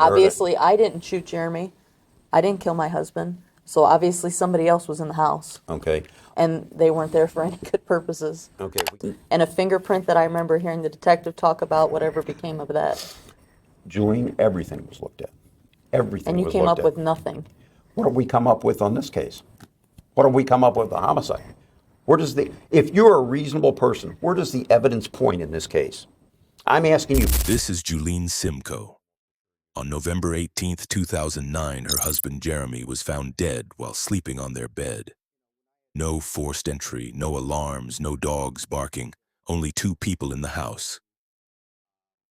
Obviously, I didn't shoot Jeremy. I didn't kill my husband. So obviously somebody else was in the house. Okay. And they weren't there for any good purposes. Okay. And a fingerprint that I remember hearing the detective talk about, whatever became of that. Julene, everything was looked at. Everything was looked at. And you came up with nothing. What have we come up with on this case? What have we come up with the homicide? If you're a reasonable person, where does the evidence point in this case? I'm asking you. This is Julene Simko. On November 18th, 2009, her husband Jeremy was found dead while sleeping on their bed. No forced entry, no alarms, no dogs barking, only 2 people in the house.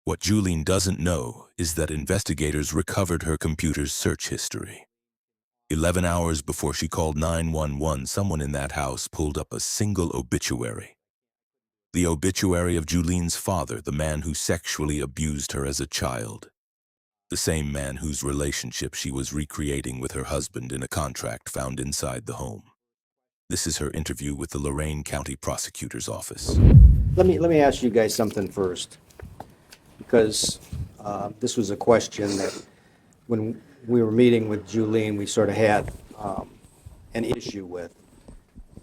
What Julene doesn't know is that investigators recovered her computer's search history. 11 hours before she called 911, someone in that house pulled up a single obituary. The obituary of Julene's father, the man who sexually abused her as a child. The same man whose relationship she was recreating with her husband in a contract found inside the home. This is her interview with the Lorain County Prosecutor's Office. Let me ask you guys something first, because this was a question that when we were meeting with Julene, we sort of had an issue with.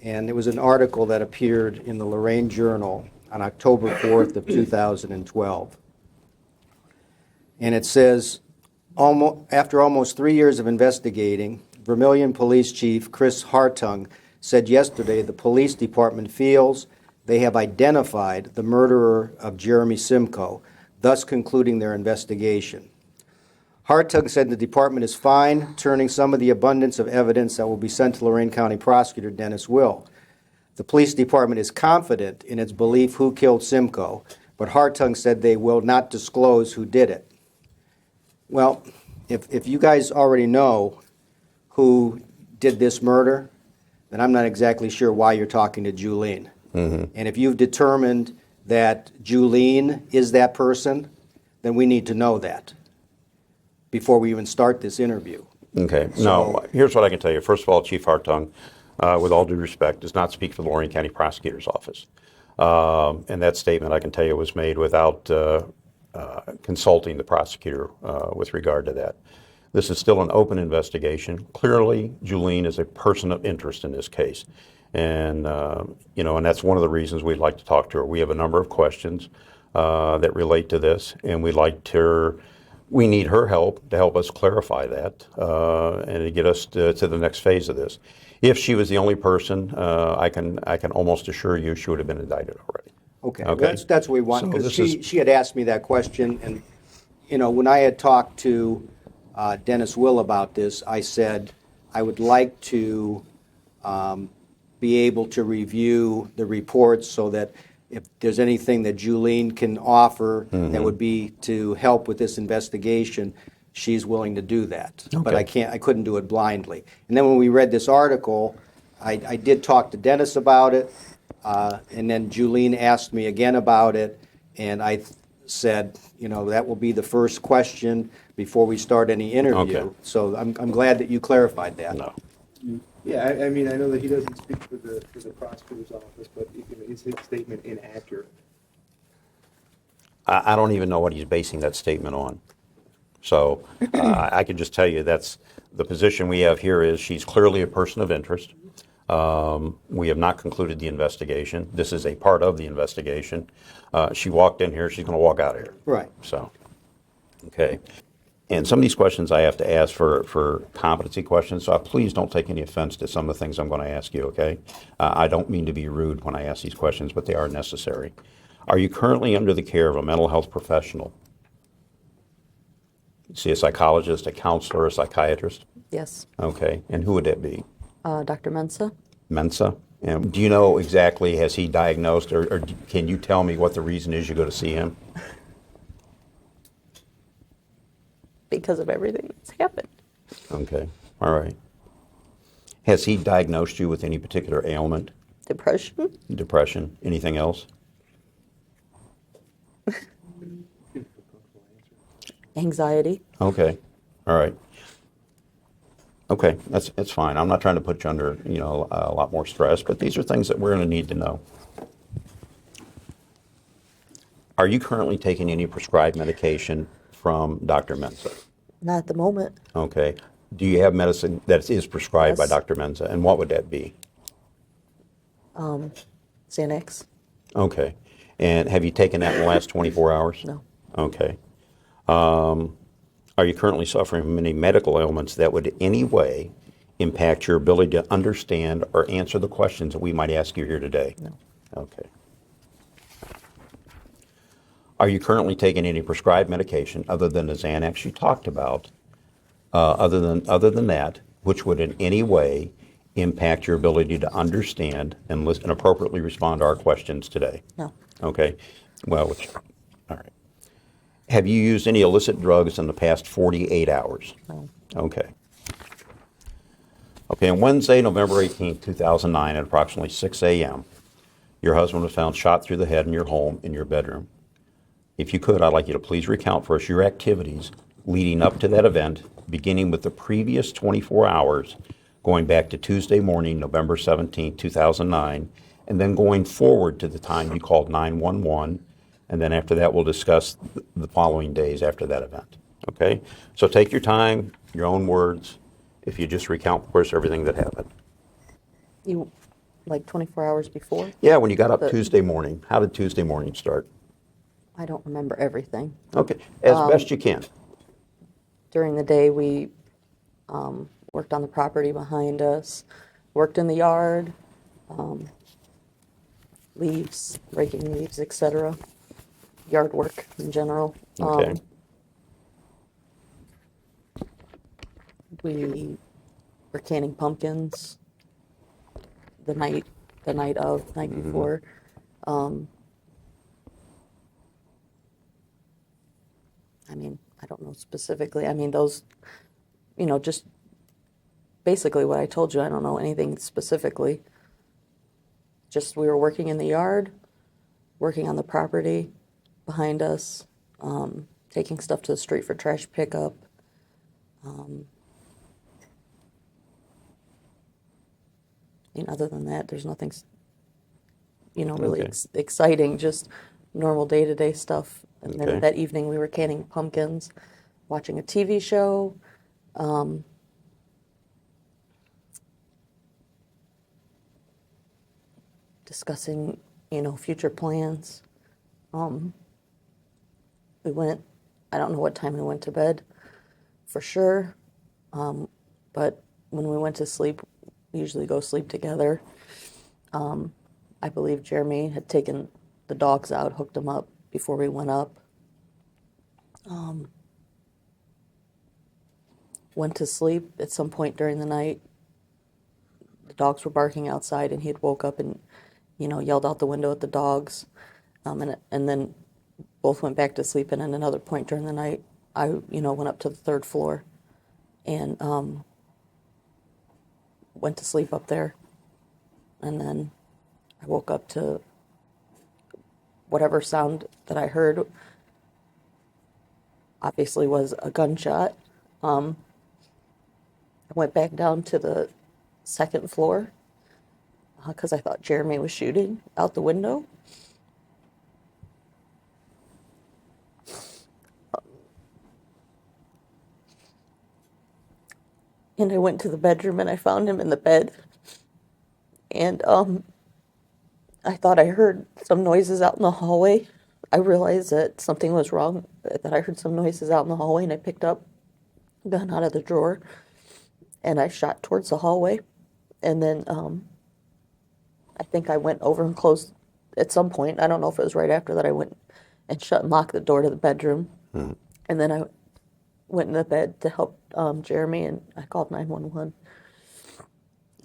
And it was an article that appeared in the Lorain Journal on October 4th of 2012. And it says, after almost 3 years of investigating, Vermilion Police Chief Chris Hartung said yesterday the police department feels they have identified the murderer of Jeremy Simko, thus concluding their investigation. Hartung said the department is fine turning some of the abundance of evidence that will be sent to Lorain County Prosecutor Dennis Will. The police department is confident in its belief who killed Simko, but Hartung said they will not disclose who did it. Well, if you guys already know who did this murder, then I'm not exactly sure why you're talking to Julene. Mm-hmm. And if you've determined that Julene is that person, then we need to know that before we even start this interview. Okay. No, here's what I can tell you. First of all, Chief Hartung, with all due respect, does not speak for the Lorain County Prosecutor's Office. And that statement, I can tell you, was made without consulting the prosecutor with regard to that. This is still an open investigation. Clearly, Julene is a person of interest in this case. And, and that's one of the reasons we'd like to talk to her. We have a number of questions that relate to this, and we need her help to help us clarify that and to get us to the next phase of this. If she was the only person, I can almost assure you she would have been indicted already. Okay. That's what we want, because she had asked me that question, and when I had talked to Dennis Will about this, I said I would like to be able to review the reports so that if there's anything that Julene can offer that would be to help with this investigation, she's willing to do that. Okay. But I couldn't do it blindly. And then when we read this article, I did talk to Dennis about it, and then Julene asked me again about it, and I said, that will be the first question before we start any interview. Okay. So I'm glad that you clarified that. No. Yeah, I mean, I know that he doesn't speak for the prosecutor's office, but is his statement inaccurate? I don't even know what he's basing that statement on. So I can just tell you that's the position we have here is she's clearly a person of interest. We have not concluded the investigation. This is a part of the investigation. She walked in here, she's going to walk out of here. Right. So, okay. And some of these questions I have to ask for competency questions, so please don't take any offense to some of the things I'm going to ask you, okay? I don't mean to be rude when I ask these questions, but they are necessary. Are you currently under the care of a mental health professional? See, a psychologist, a counselor, a psychiatrist? Yes. Okay. And who would that be? Dr. Mensa. Mensa? And do you know exactly, has he diagnosed, or can you tell me what the reason is you go to see him? Because of everything that's happened. Okay. All right. Has he diagnosed you with any particular ailment? Depression. Depression. Anything else? Anxiety. Okay. All right. Okay, that's fine. I'm not trying to put you under, a lot more stress, but these are things that we're going to need to know. Are you currently taking any prescribed medication from Dr. Mensa? Not at the moment. Okay. Do you have medicine that is prescribed by Yes. Dr. Menza, and what would that be? Xanax? Okay. And have you taken that in the last 24 hours? No. Okay. Are you currently suffering from any medical ailments that would in any way impact your ability to understand or answer the questions that we might ask you here today? No. Okay. Are you currently taking any prescribed medication other than the Xanax you talked about, other than that, which would in any way impact your ability to understand and listen and appropriately respond to our questions today? No. Okay. Well, all right. Have you used any illicit drugs in the past 48 hours? No. Okay. Okay, on Wednesday, November 18th, 2009, at approximately 6 a.m., your husband was found shot through the head in your home, in your bedroom. If you could, I'd like you to please recount for us your activities leading up to that event, beginning with the previous 24 hours, going back to Tuesday morning, November 17th, 2009, and then going forward to the time you called 911, and then after that, we'll discuss the following days after that event. Okay? So take your time, your own words, if you just recount for us everything that happened. You, like 24 hours before? Yeah, when you got up But- Tuesday morning, how did Tuesday morning start? I don't remember everything. Okay, as best you can. During the day, we worked on the property behind us, worked in the yard, leaves, raking leaves, etc. Yard work in general. Okay. We were canning pumpkins the night before. I mean, I don't know specifically. I mean, those, just basically what I told you. I don't know anything specifically. Just we were working in the yard, working on the property behind us, taking stuff to the street for trash pickup. And other than that, there's nothing, really Okay. exciting, just normal day-to-day stuff. And Okay. then that evening we were canning pumpkins, watching a TV show, discussing, future plans. We went, I don't know what time we went to bed for sure, but when we went to sleep, we usually go sleep together. I believe Jeremy had taken the dogs out, hooked them up before we went up. Went to sleep at some point during the night. The dogs were barking outside, and he had woke up and, yelled out the window at the dogs. And then both went back to sleep. And at another point during the night, I, went up to the third floor and went to sleep up there. And then I woke up to whatever sound that I heard, obviously was a gunshot. I went back down to the second floor because I thought Jeremy was shooting out the window. And I went to the bedroom and I found him in the bed. And I thought I heard some noises out in the hallway. I realized that something was wrong, that I heard some noises out in the hallway, and I picked up a gun out of the drawer and I shot towards the hallway. And then I think I went over and closed at some point. I don't know if it was right after that I went and shut and locked the door to the bedroom. And then I went in the bed to help Jeremy, and I called 911.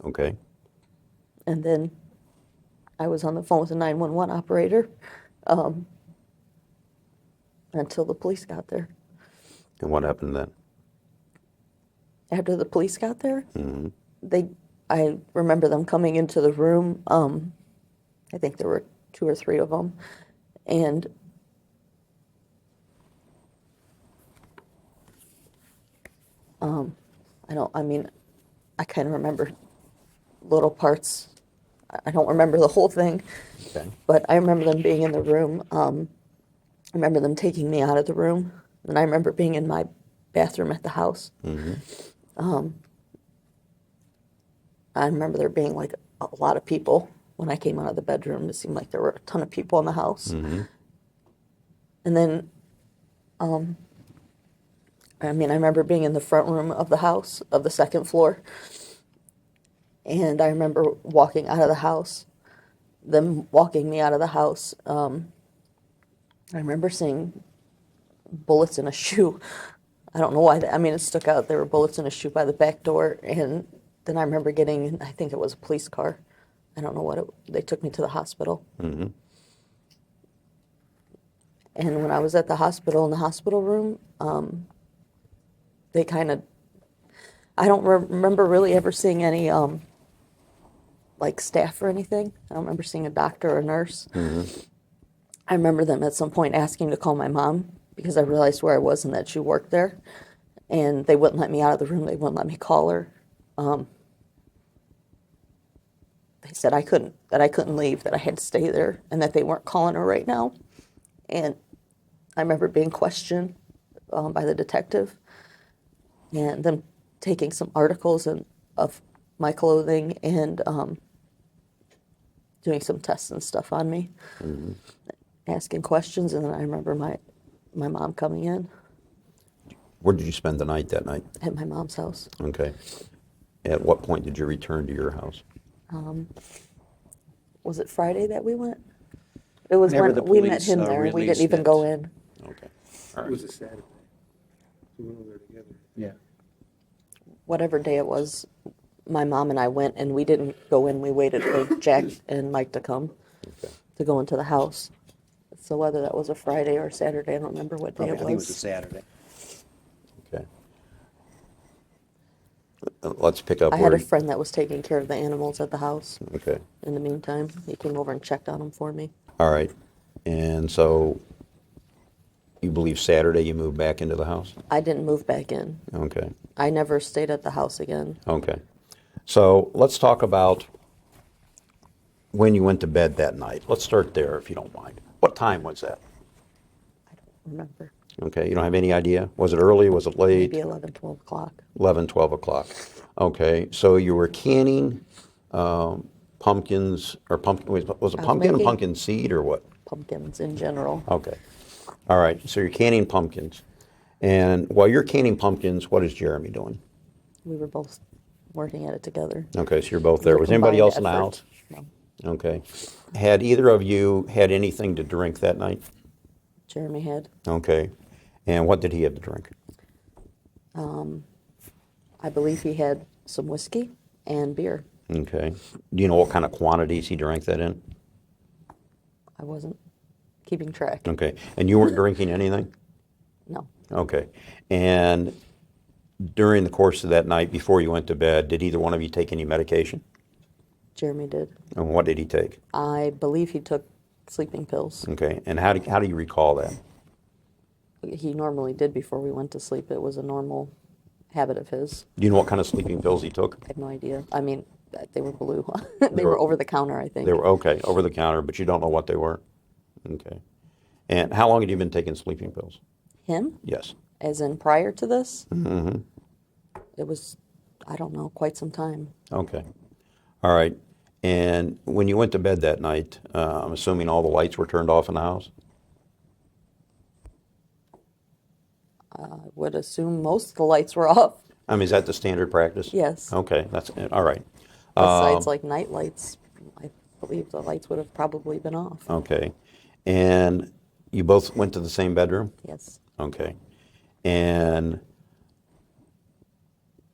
Okay. And then I was on the phone with the 911 operator until the police got there. And what happened then? After the police got there, I remember them coming into the room. I think there were 2 or 3 of them, and I kind of remember little parts. I don't remember the whole thing, Okay. but I remember them being in the room. I remember them taking me out of the room, and I remember being in my bathroom at the house. I remember there being like a lot of people when I came out of the bedroom. It seemed like there were a ton of people in the house. And then, I mean, I remember being in the front room of the house, of the second floor. And I remember walking out of the house, them walking me out of the house. I remember seeing bullets in a shoe. I don't know why. I mean, it stuck out. There were bullets in a shoe by the back door. And then I remember getting, I think it was a police car. I don't know what they took me to the hospital. And when I was at the hospital, in the hospital room, they kind of, I don't remember really ever seeing any, like staff or anything. I don't remember seeing a doctor or a nurse. I remember them at some point asking to call my mom because I realized where I was and that she worked there. And they wouldn't let me out of the room. They wouldn't let me call her. They said I couldn't leave, that I had to stay there, and that they weren't calling her right now. And I remember being questioned by the detective, and them taking some articles of my clothing and doing some tests and stuff on me, asking questions. And then I remember my mom coming in Where did you spend the night that night? at my mom's house. Okay. At what point did you return to your house? Was it Friday that we went? It was Whenever when the we met police, him there. We released didn't even it. go in. Okay. It All right. was a Saturday. We went over there together. Yeah. Whatever day it was, my mom and I went, and we didn't go in. We waited for Jack and Mike to come Okay. to go into the house. So whether that was a Friday or a Saturday, I don't remember what day Probably, I it think it was a was. Saturday. Okay. Let's pick up I where. had a friend that was taking care of the animals at the house. Okay. In the meantime, he came over and checked on them for me. All right. And so you believe Saturday you moved back into the house? I didn't move back in. Okay. I never stayed at the house again. Okay. So let's talk about when you went to bed that night. Let's start there, if you don't mind. What time was that? Remember? Okay. You don't have any idea? Was it early? Was it late? Maybe 11, 12 o'clock. 11, 12 o'clock. Okay. So you were canning pumpkins, or pumpkin, was it I was pumpkin and making- pumpkin seed or what? Pumpkins in general. Okay. All right. So you're canning pumpkins. And while you're canning pumpkins, what is Jeremy doing? We were both working at it together. Okay, so you're both there. It Was a anybody combined else in the effort. house? No. Okay. Had either of you had anything to drink that night? Jeremy had. Okay. And what did he have to drink? I believe he had some whiskey and beer. Okay. Do you know what kind of quantities he drank that in? I wasn't keeping track. Okay. And you weren't drinking anything? No. Okay. And during the course of that night, before you went to bed, did either one of you take any medication? Jeremy did. And what did he take? I believe he took sleeping pills. Okay. And how do you recall that? He normally did before we went to sleep. It was a normal habit of his. Do you know what kind of sleeping pills he took? I have no idea. I mean, they were blue. They were- were over the counter, I think. They were okay, over the counter, but you don't know what they were? Okay. And how long had you been taking sleeping pills? Him? Yes. As in prior to this? Mm-hmm. It was, I don't know, quite some time. Okay. All right. And when you went to bed that night, I'm assuming all the lights were turned off in the house? I would assume most of the lights were off, I mean, is that the standard practice? Yes. Okay, that's all right. besides like night lights. I believe the lights would have probably been off. Okay. And you both went to the same bedroom? Yes. Okay. And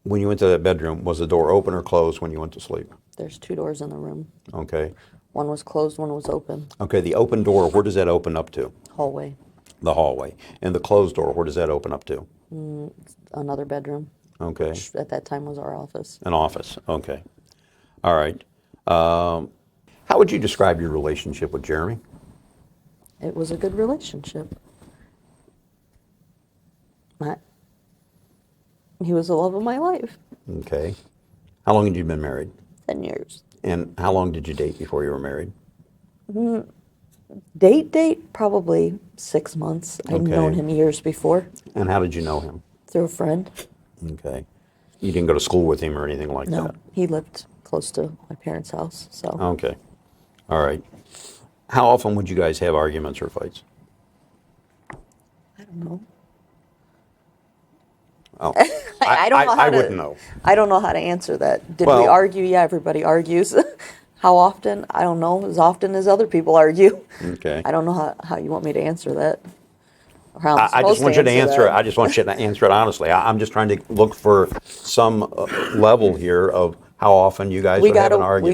when you went to that bedroom, was the door open or closed when you went to sleep? There's 2 doors in the room. Okay. One was closed, one was open. Okay, the open door, where does that open up to? Hallway. The hallway. And the closed door, where does that open up to? Another bedroom. Okay. Which at that time was our office. An office. Okay. All right. How would you describe your relationship with Jeremy? It was a good relationship. He was the love of my life. Okay. How long had you been married? 10 years. And how long did you date before you were married? Date, probably 6 months. I'd Okay. known him years before And how did you know him? Through a friend. Okay. You didn't go to school with him or anything like No, that? he lived close to my parents' house, so. Okay. All right. How often would you guys have arguments or fights? I don't know. Oh, I don't know how I to. wouldn't know. I don't know how to answer that. Did we Well- argue? Yeah, everybody argues. How often? I don't know. As often as other people argue. Okay. I don't know how you want me to answer that. Or how I'm I supposed just want you to answer it. that. I just want you to answer it honestly. I'm just trying to look for some level here of how often you guys would have an argument.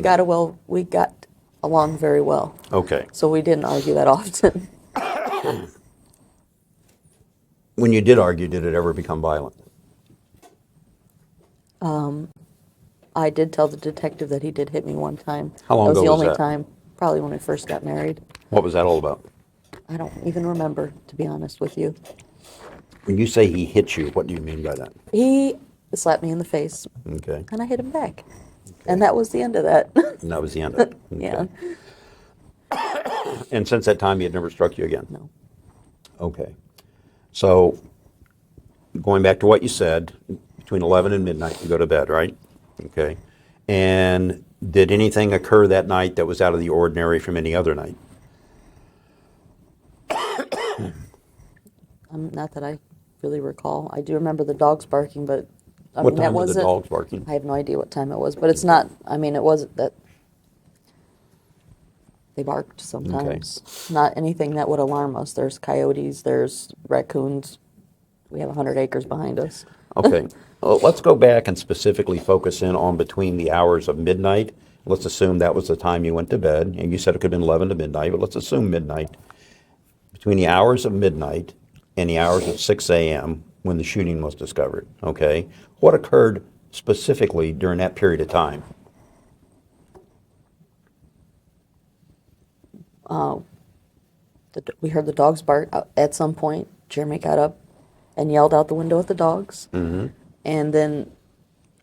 We got along very well. Okay. So we didn't argue that often. When you did argue, did it ever become violent? I did tell the detective that he did hit me one time. How long That was ago the was only that? time, probably when we first got married. What was that all about? I don't even remember, to be honest with you. When you say he hit you, what do you mean by that? He slapped me in the face, Okay. and I hit him back. And that was the end of that. And that was the end of it. Yeah. Okay. And since that time, he had never struck you again? No. Okay. So, going back to what you said, between 11 and midnight, you go to bed, right? Okay. And did anything occur that night that was out of the ordinary from any other night? Not that I really recall. I do remember the dogs barking, but I What mean, that time were the wasn't. dogs barking? I have no idea what time it was, but it's not. I mean, it wasn't that. They barked sometimes. Not anything that would alarm us. There's coyotes. There's raccoons. We have 100 acres behind us. Okay. Well, let's go back and specifically focus in on between the hours of midnight. Let's assume that was the time you went to bed. And you said it could have been 11 to midnight, but let's assume midnight. Between the hours of midnight and the hours of 6 a.m. when the shooting was discovered, okay? What occurred specifically during that period of time? We heard the dogs bark at some point. Jeremy got up and yelled out the window at the dogs. Mm-hmm. And then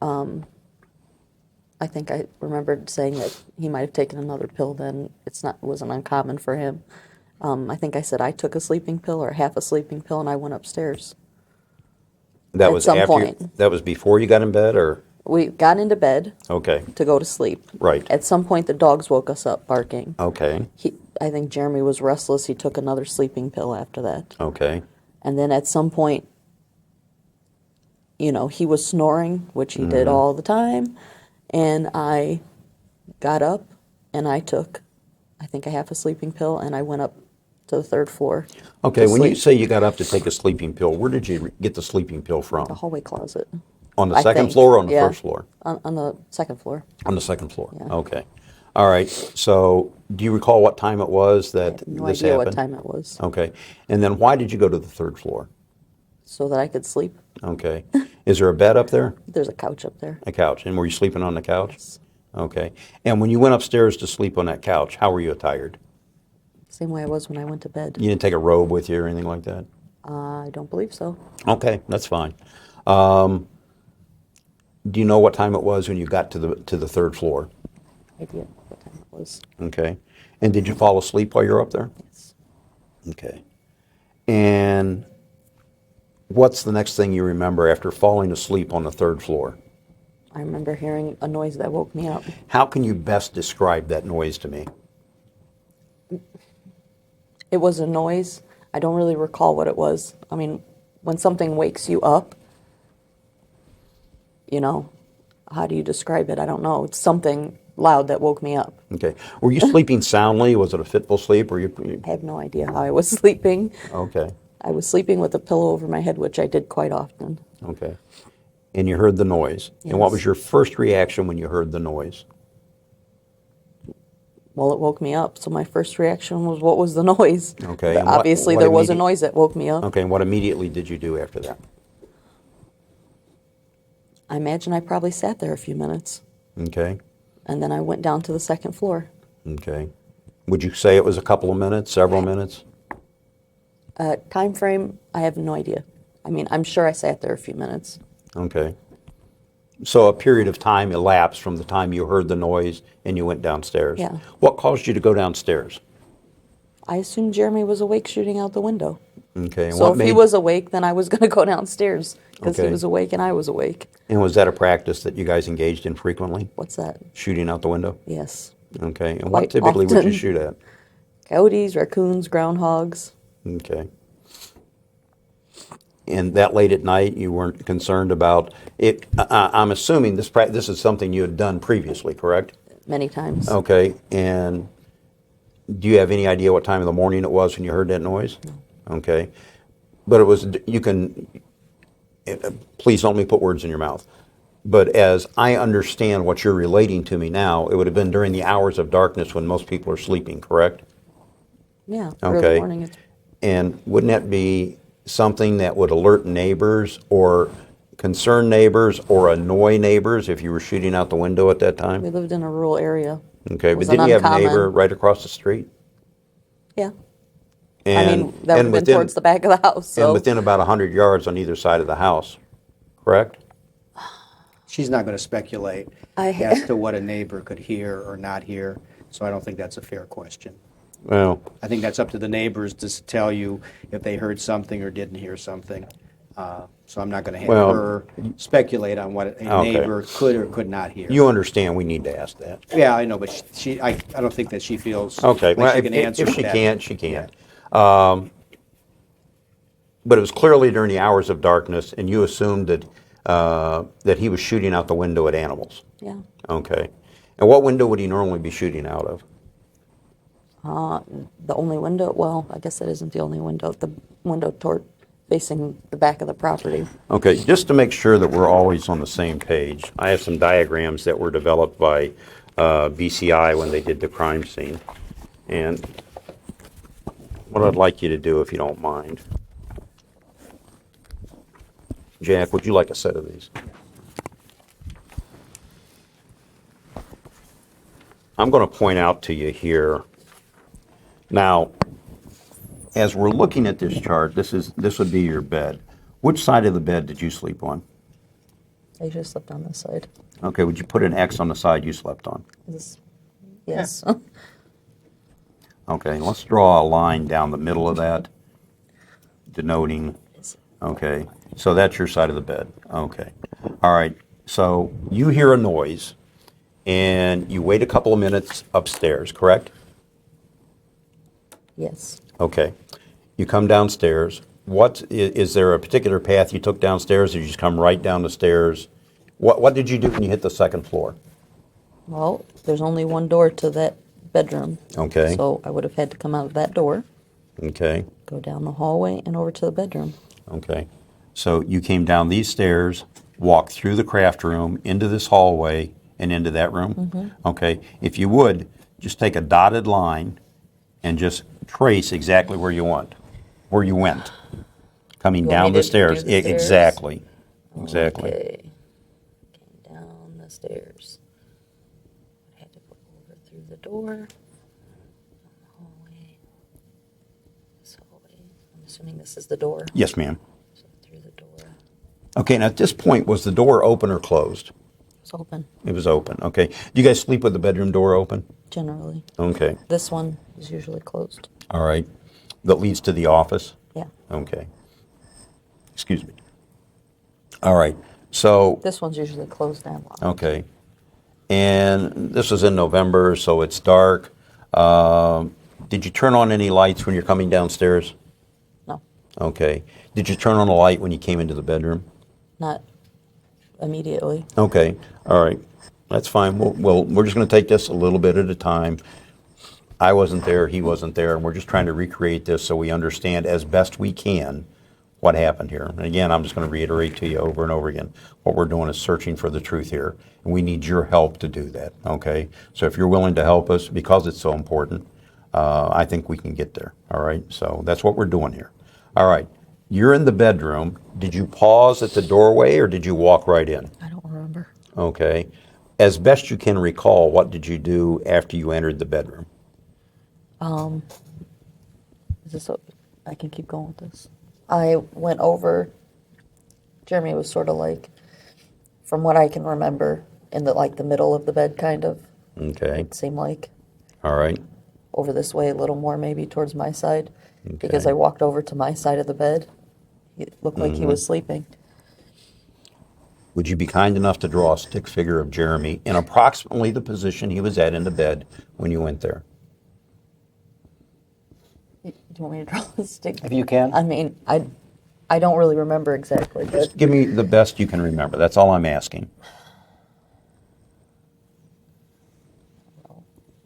I think I remembered saying that he might have taken another pill then. It wasn't uncommon for him. I think I said I took a sleeping pill or half a sleeping pill and I went upstairs. That At was some after point. that was before you got in bed, or? We got into bed Okay. to go to sleep. Right. At some point the dogs woke us up barking. Okay. I think Jeremy was restless. He took another sleeping pill after that. Okay. And then at some point, he was snoring, which he Mm-hmm. did all the time. And I got up and I took, I think, a half a sleeping pill and I went up to the third floor. Okay, to when you sleep. say you got up to take a sleeping pill, where did you get the sleeping pill The from? hallway closet. On the I second think, floor or on the yeah. first floor? On the second floor. On the second floor. Yeah. Okay. All right. So, do you recall what time it was I that have no this idea happened? what time it was. Okay. And then why did you go to the third floor? So that I could sleep. Okay. Is there a bed up there? There's a couch up there. A couch. And were you sleeping on the couch? Okay. And when you went upstairs to sleep on that couch, how were you attired? Same way I was when I went to bed. You didn't take a robe with you or anything like that? I don't believe so. Okay, that's fine. Do you know what time it was when you got to the third floor? Idea what time it was. Okay. And did you fall asleep while you're up there? Yes. Okay. And what's the next thing you remember after falling asleep on the third floor? I remember hearing a noise that woke me up. How can you best describe that noise to me? It was a noise. I don't really recall what it was. I mean, when something wakes you up, how do you describe it? I don't know. It's something loud that woke me up. Okay. Were you sleeping soundly? Was it a fitful sleep? Or I have no idea how I was sleeping. Okay. I was sleeping with a pillow over my head, which I did quite often. Okay. And you heard the noise. And what Yes. was your first reaction when you heard the noise? Well, it woke me up. So my first reaction was, what was the noise? Okay, But and what- obviously, what there was a immediate- noise that woke me up. Okay. And what immediately did you do after that? I imagine I probably sat there a few minutes. Okay. And then I went down to the second floor. Okay. Would you say it was a couple of minutes, several minutes? Time frame, I have no idea. I mean, I'm sure I sat there a few minutes. Okay. So a period of time elapsed from the time you heard the noise and you went downstairs. Yeah. What caused you to go downstairs? I assumed Jeremy was awake shooting out the window. Okay. And So what if he made, was awake, then I was going to go downstairs because he Okay. was awake and I was awake. and was that a practice that you guys engaged in frequently? What's that? Shooting out the window? Yes. Okay. And what Quite typically would you often. shoot at? Coyotes, raccoons, groundhogs. Okay. And that late at night, you weren't concerned about it? I'm assuming this is something you had done previously, correct? Many times. Okay. And do you have any idea what time of the morning it was when you heard that noise? No. Okay. But it was, you can, please don't let me put words in your mouth. But as I understand what you're relating to me now, it would have been during the hours of darkness when most people are sleeping, correct? Yeah. Early Okay. morning. And wouldn't that be something that would alert neighbors or concern neighbors or annoy neighbors if you were shooting out the window at that We time? lived in a rural area. Okay, It but was didn't an you have a neighbor uncommon- right across the street? Yeah. And, I mean, that would have been within- towards the back of the house. So And within about 100 yards on either side of the house, correct? She's not going to speculate as to what a neighbor could hear or not hear, so I don't think that's a fair question. Well, I think that's up to the neighbors to tell you if they heard something or didn't hear something. So I'm not going to have Well, her speculate on what a Okay. neighbor could or could not hear. you understand we need to ask that. Yeah, I know, but I don't think that she feels Okay, like well, she can answer if she that. can't, she can't. But it was clearly during the hours of darkness, and you assumed that he was shooting out the window at animals. yeah. Okay. And what window would he normally be shooting out of? The only window, well, I guess that isn't the only window. The window toward facing the back of the property. Okay, just to make sure that we're always on the same page, I have some diagrams that were developed by BCI when they did the crime scene. And what I'd like you to do, if you don't mind. Jack, would you like a set of these? I'm going to point out to you here. Now, as we're looking at this chart, this would be your bed. Which side of the bed did you sleep on? I usually slept on this side. Okay, would you put an X on the side you slept on? Yes. Okay, let's draw a line down the middle of that, denoting, okay, so that's your side of the bed. Okay, all right, so you hear a noise, and you wait a couple of minutes upstairs, correct? Yes. Okay, you come downstairs. Is there a particular path you took downstairs, or you just come right down the stairs? What did you do when you hit the second floor? Well, there's only one door to that bedroom. Okay. So I would have had to come out of that door, Okay, go down the hallway, and over to the bedroom. okay. So you came down these stairs, walked through the craft room, into this hallway, and into that room? Mm-hmm. Okay, if you would, just take a dotted line and just trace exactly where you went. Coming You want down me the to stairs. do the stairs? Exactly. Exactly. Okay. Came down the stairs. I had to go over through the door. Down the hallway. This hallway. I'm assuming this is the door. Yes, ma'am. So through the door. Okay, now at this point, was the door open or closed? It's open, It was open, okay. Do you guys sleep with the bedroom door open? generally. Okay, This one is usually closed. all right. That leads to the office? Yeah. Okay. Excuse me. All right, so, This one's usually closed and locked. okay. And this was in November, so it's dark. Did you turn on any lights when you're coming downstairs? No, Okay. Did you turn on a light when you came into the bedroom? not immediately. Okay, all right. That's fine. We're just going to take this a little bit at a time. I wasn't there, he wasn't there, and we're just trying to recreate this so we understand as best we can what happened here. And again, I'm just going to reiterate to you over and over again, what we're doing is searching for the truth here, and we need your help to do that, okay? So if you're willing to help us, because it's so important, I think we can get there, all right? So that's what we're doing here. All right, you're in the bedroom. Did you pause at the doorway, or did you walk right in? I don't remember. Okay. As best you can recall, what did you do after you entered the bedroom? Is this? I can keep going with this. I went over. Jeremy was sort of like, from what I can remember, in the middle of the bed, kind of. Okay. It seemed like All right. over this way a little more, maybe towards my side. because Okay. I walked over to my side of the bed. It looked like he was sleeping. Would you be kind enough to draw a stick figure of Jeremy in approximately the position he was at in the bed when you went there? Do you want me to draw a stick? If you can. I mean, I don't really remember exactly, but Just give me the best you can remember. That's all I'm asking.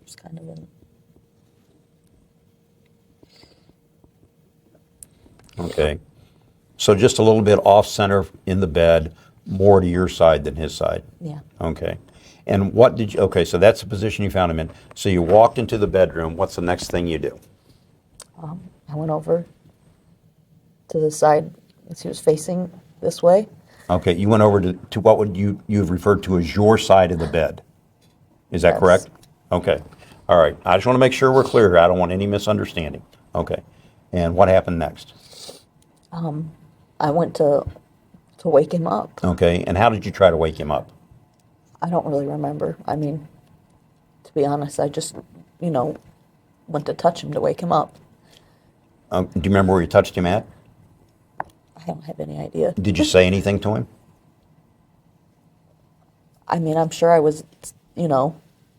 it's kind of in. Okay. So just a little bit off center in the bed, more to your side than his side. Yeah. Okay. And what did you, okay, so that's the position you found him in. So you walked into the bedroom. What's the next thing you do? I went over to the side as he was facing this way. Okay, you went over to what would you've referred to as your side of the bed. Is that Yes. correct? Okay. All right. I just want to make sure we're clear here. I don't want any misunderstanding. Okay. And what happened next? I went to wake him up. Okay. And how did you try to wake him up? I don't really remember. I mean, to be honest, I just, went to touch him to wake him up. Do you remember where you touched him at? I don't have any idea. Did you say anything to him? I mean, I'm sure I was,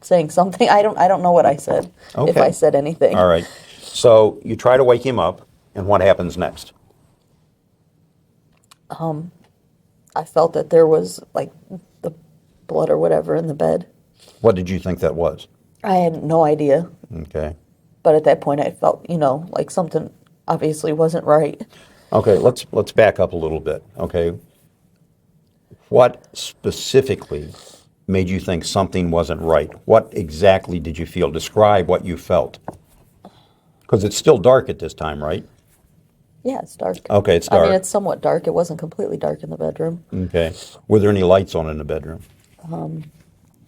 saying something. I don't know what I said. If Okay. I said anything. All right. So you try to wake him up, and what happens next? I felt that there was like the blood or whatever in the bed. What did you think that was? I had no idea. Okay. But at that point, I felt, like something obviously wasn't right. Okay, let's back up a little bit. Okay. What specifically made you think something wasn't right? What exactly did you feel? Describe what you felt. Because it's still dark at this time, right? Yeah, it's dark. Okay, it's I mean, dark. it's somewhat dark. It wasn't completely dark in the bedroom. Okay. Were there any lights on in the bedroom?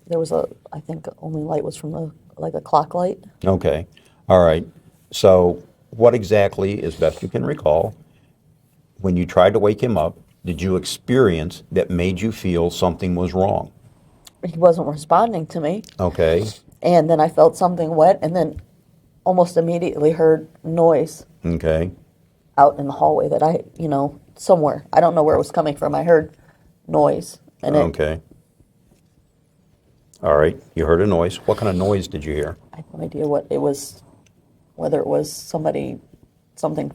There was I think only light was from like a clock light. Okay. All right. So what exactly, as best you can recall, when you tried to wake him up, did you experience that made you feel something was wrong? He wasn't responding to me. Okay. And then I felt something wet and then almost immediately heard noise Okay. out in the hallway that somewhere. I don't know where it was coming from. I heard noise. And Okay. All right. You heard a noise. What kind of noise did you hear? I have no idea what it was, whether it was something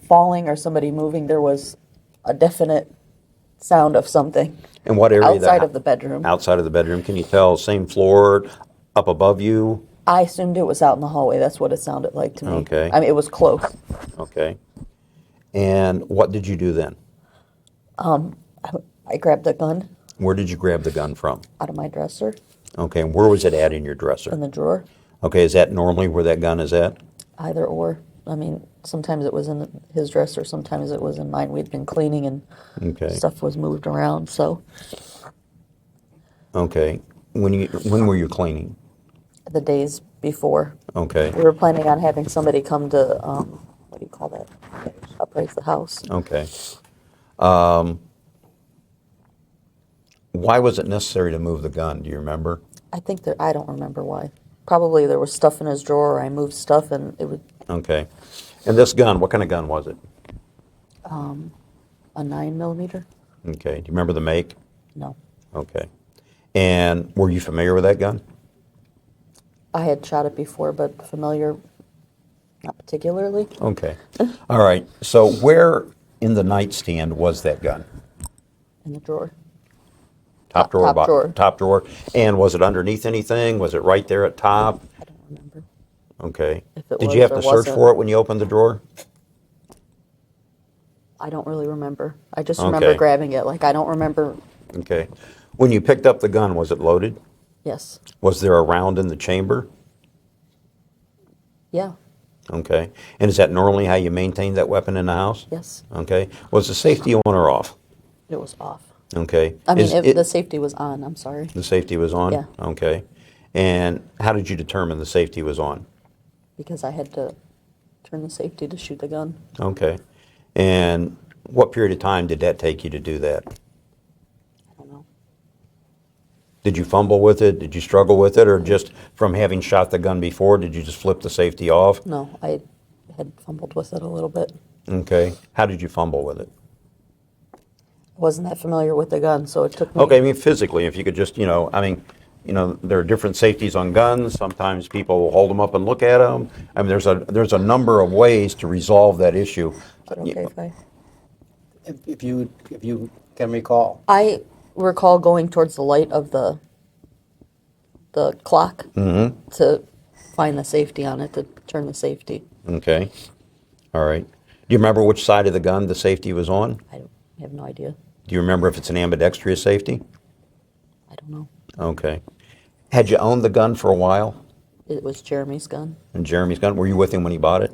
falling or somebody moving. There was a definite sound of something In what area? outside of the bedroom. Outside of the bedroom. Can you tell? Same floor, up above you? I assumed it was out in the hallway. That's what it sounded like to me. Okay. I mean, it was close. Okay. And what did you do then? I grabbed the gun Where did you grab the gun from? out of my dresser Okay. And where was it at in your dresser? in the drawer. Okay. Is that normally where that gun is at? Either or. I mean, sometimes it was in his dresser, sometimes it was in mine. We'd been cleaning and Okay. stuff was moved around. So Okay. When were you cleaning? the days before, Okay. we were planning on having somebody come to, what do you call that? Appraise the house. Okay. Why was it necessary to move the gun? Do you remember? I don't remember why. Probably there was stuff in his drawer, or I moved stuff and it was Okay. And this gun, what kind of gun was it? a 9mm. Okay. Do you remember the make? No. Okay. And were you familiar with that gun? I had shot it before, but familiar, not particularly. Okay. All right. So where in the nightstand was that gun? In the drawer. Top drawer? Top drawer. Top drawer. And was it underneath anything? Was it right there at top? I don't remember. Okay. If it Did was you have or to search wasn't. for it when you opened the drawer? I don't really remember. I just remember Okay. grabbing it. Like, I don't remember. Okay. When you picked up the gun, was it loaded? Yes. Was there a round in the chamber? Yeah. Okay. And is that normally how you maintain that weapon in the house? Yes. Okay. Was the safety on or off? It was off. Okay. I mean, Is the safety was on. I'm sorry. the safety was on? Yeah. Okay. And how did you determine the safety was on? Because I had to turn the safety to shoot the gun. Okay. And what period of time did that take you to do that? I don't know. Did you fumble with it? Did you struggle with it? Or just from having shot the gun before, did you just flip the safety off? No, I had fumbled with it a little bit. Okay. How did you fumble with it? I wasn't that familiar with the gun, so it took me. Okay, I mean physically, if you could just, there are different safeties on guns. Sometimes people will hold them up and look at them. I mean, there's a number of ways to resolve that issue. Is it okay if I? If you can recall. I recall going towards the light of the clock to find the safety on it, to turn the safety. Okay. All right. Do you remember which side of the gun the safety was on? I have no idea. Do you remember if it's an ambidextrous safety? I don't know. Okay. Had you owned the gun for a while? It was Jeremy's gun. And Jeremy's gun? Were you with him when he bought it?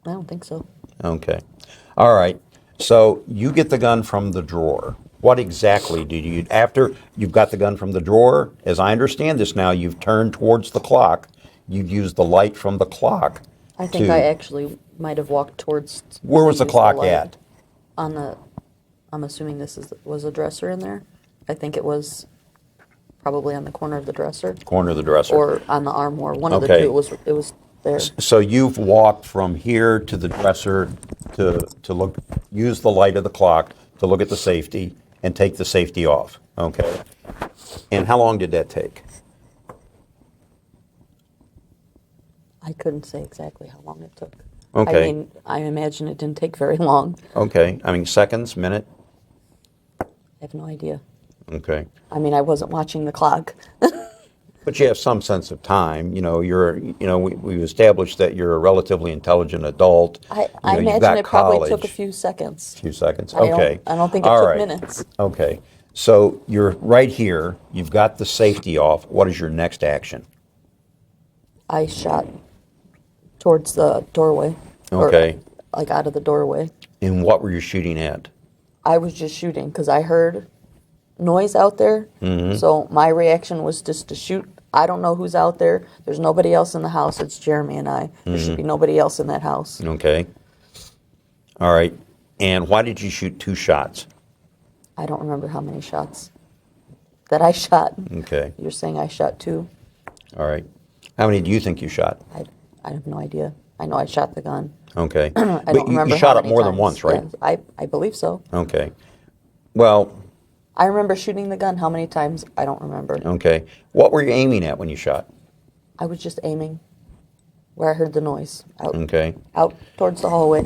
I don't think so. Okay. All right. So you get the gun from the drawer. What exactly did you, after you've got the gun from the drawer, as I understand this now, you've turned towards the clock, you've used the light from the clock. I think I actually might have walked towards. Where was the use clock light at? On the, I'm assuming was a dresser in there. I think it was probably on the corner of the dresser Corner of the dresser. or on the armoire. One of the Okay. two. It was there. So you've walked from here to the dresser to look, use the light of the clock to look at the safety and take the safety off, okay? And how long did that take? I couldn't say exactly how long it took. Okay. I mean, I imagine it didn't take very long. Okay, I mean seconds, minute? I have no idea. Okay. I mean, I wasn't watching the clock. But you have some sense of time, we've established that you're a relatively intelligent adult. I You know, you've imagine got it probably took a college. few seconds. Few seconds, I don't- okay. I don't think it All took right. minutes. Okay, so you're right here, you've got the safety off. What is your next action? I shot towards the doorway. Okay. Or, like out of the doorway. And what were you shooting at? I was just shooting because I heard noise out there. Mm-hmm. So my reaction was just to shoot. I don't know who's out there. There's nobody else in the house. It's Jeremy and I. There Mm-hmm. should be nobody else in that house. Okay. All right. And why did you shoot 2 shots? I don't remember how many shots that I shot. Okay. You're saying I shot 2? All right. How many do you think you shot? I have no idea. I know I shot the gun. Okay. I But don't remember you shot how it many more than times. once, right? Yeah, I believe so. Okay. Well, I remember shooting the gun. How many times? I don't remember. okay. What were you aiming at when you shot? I was just aiming where I heard the noise. Okay. Out towards the hallway.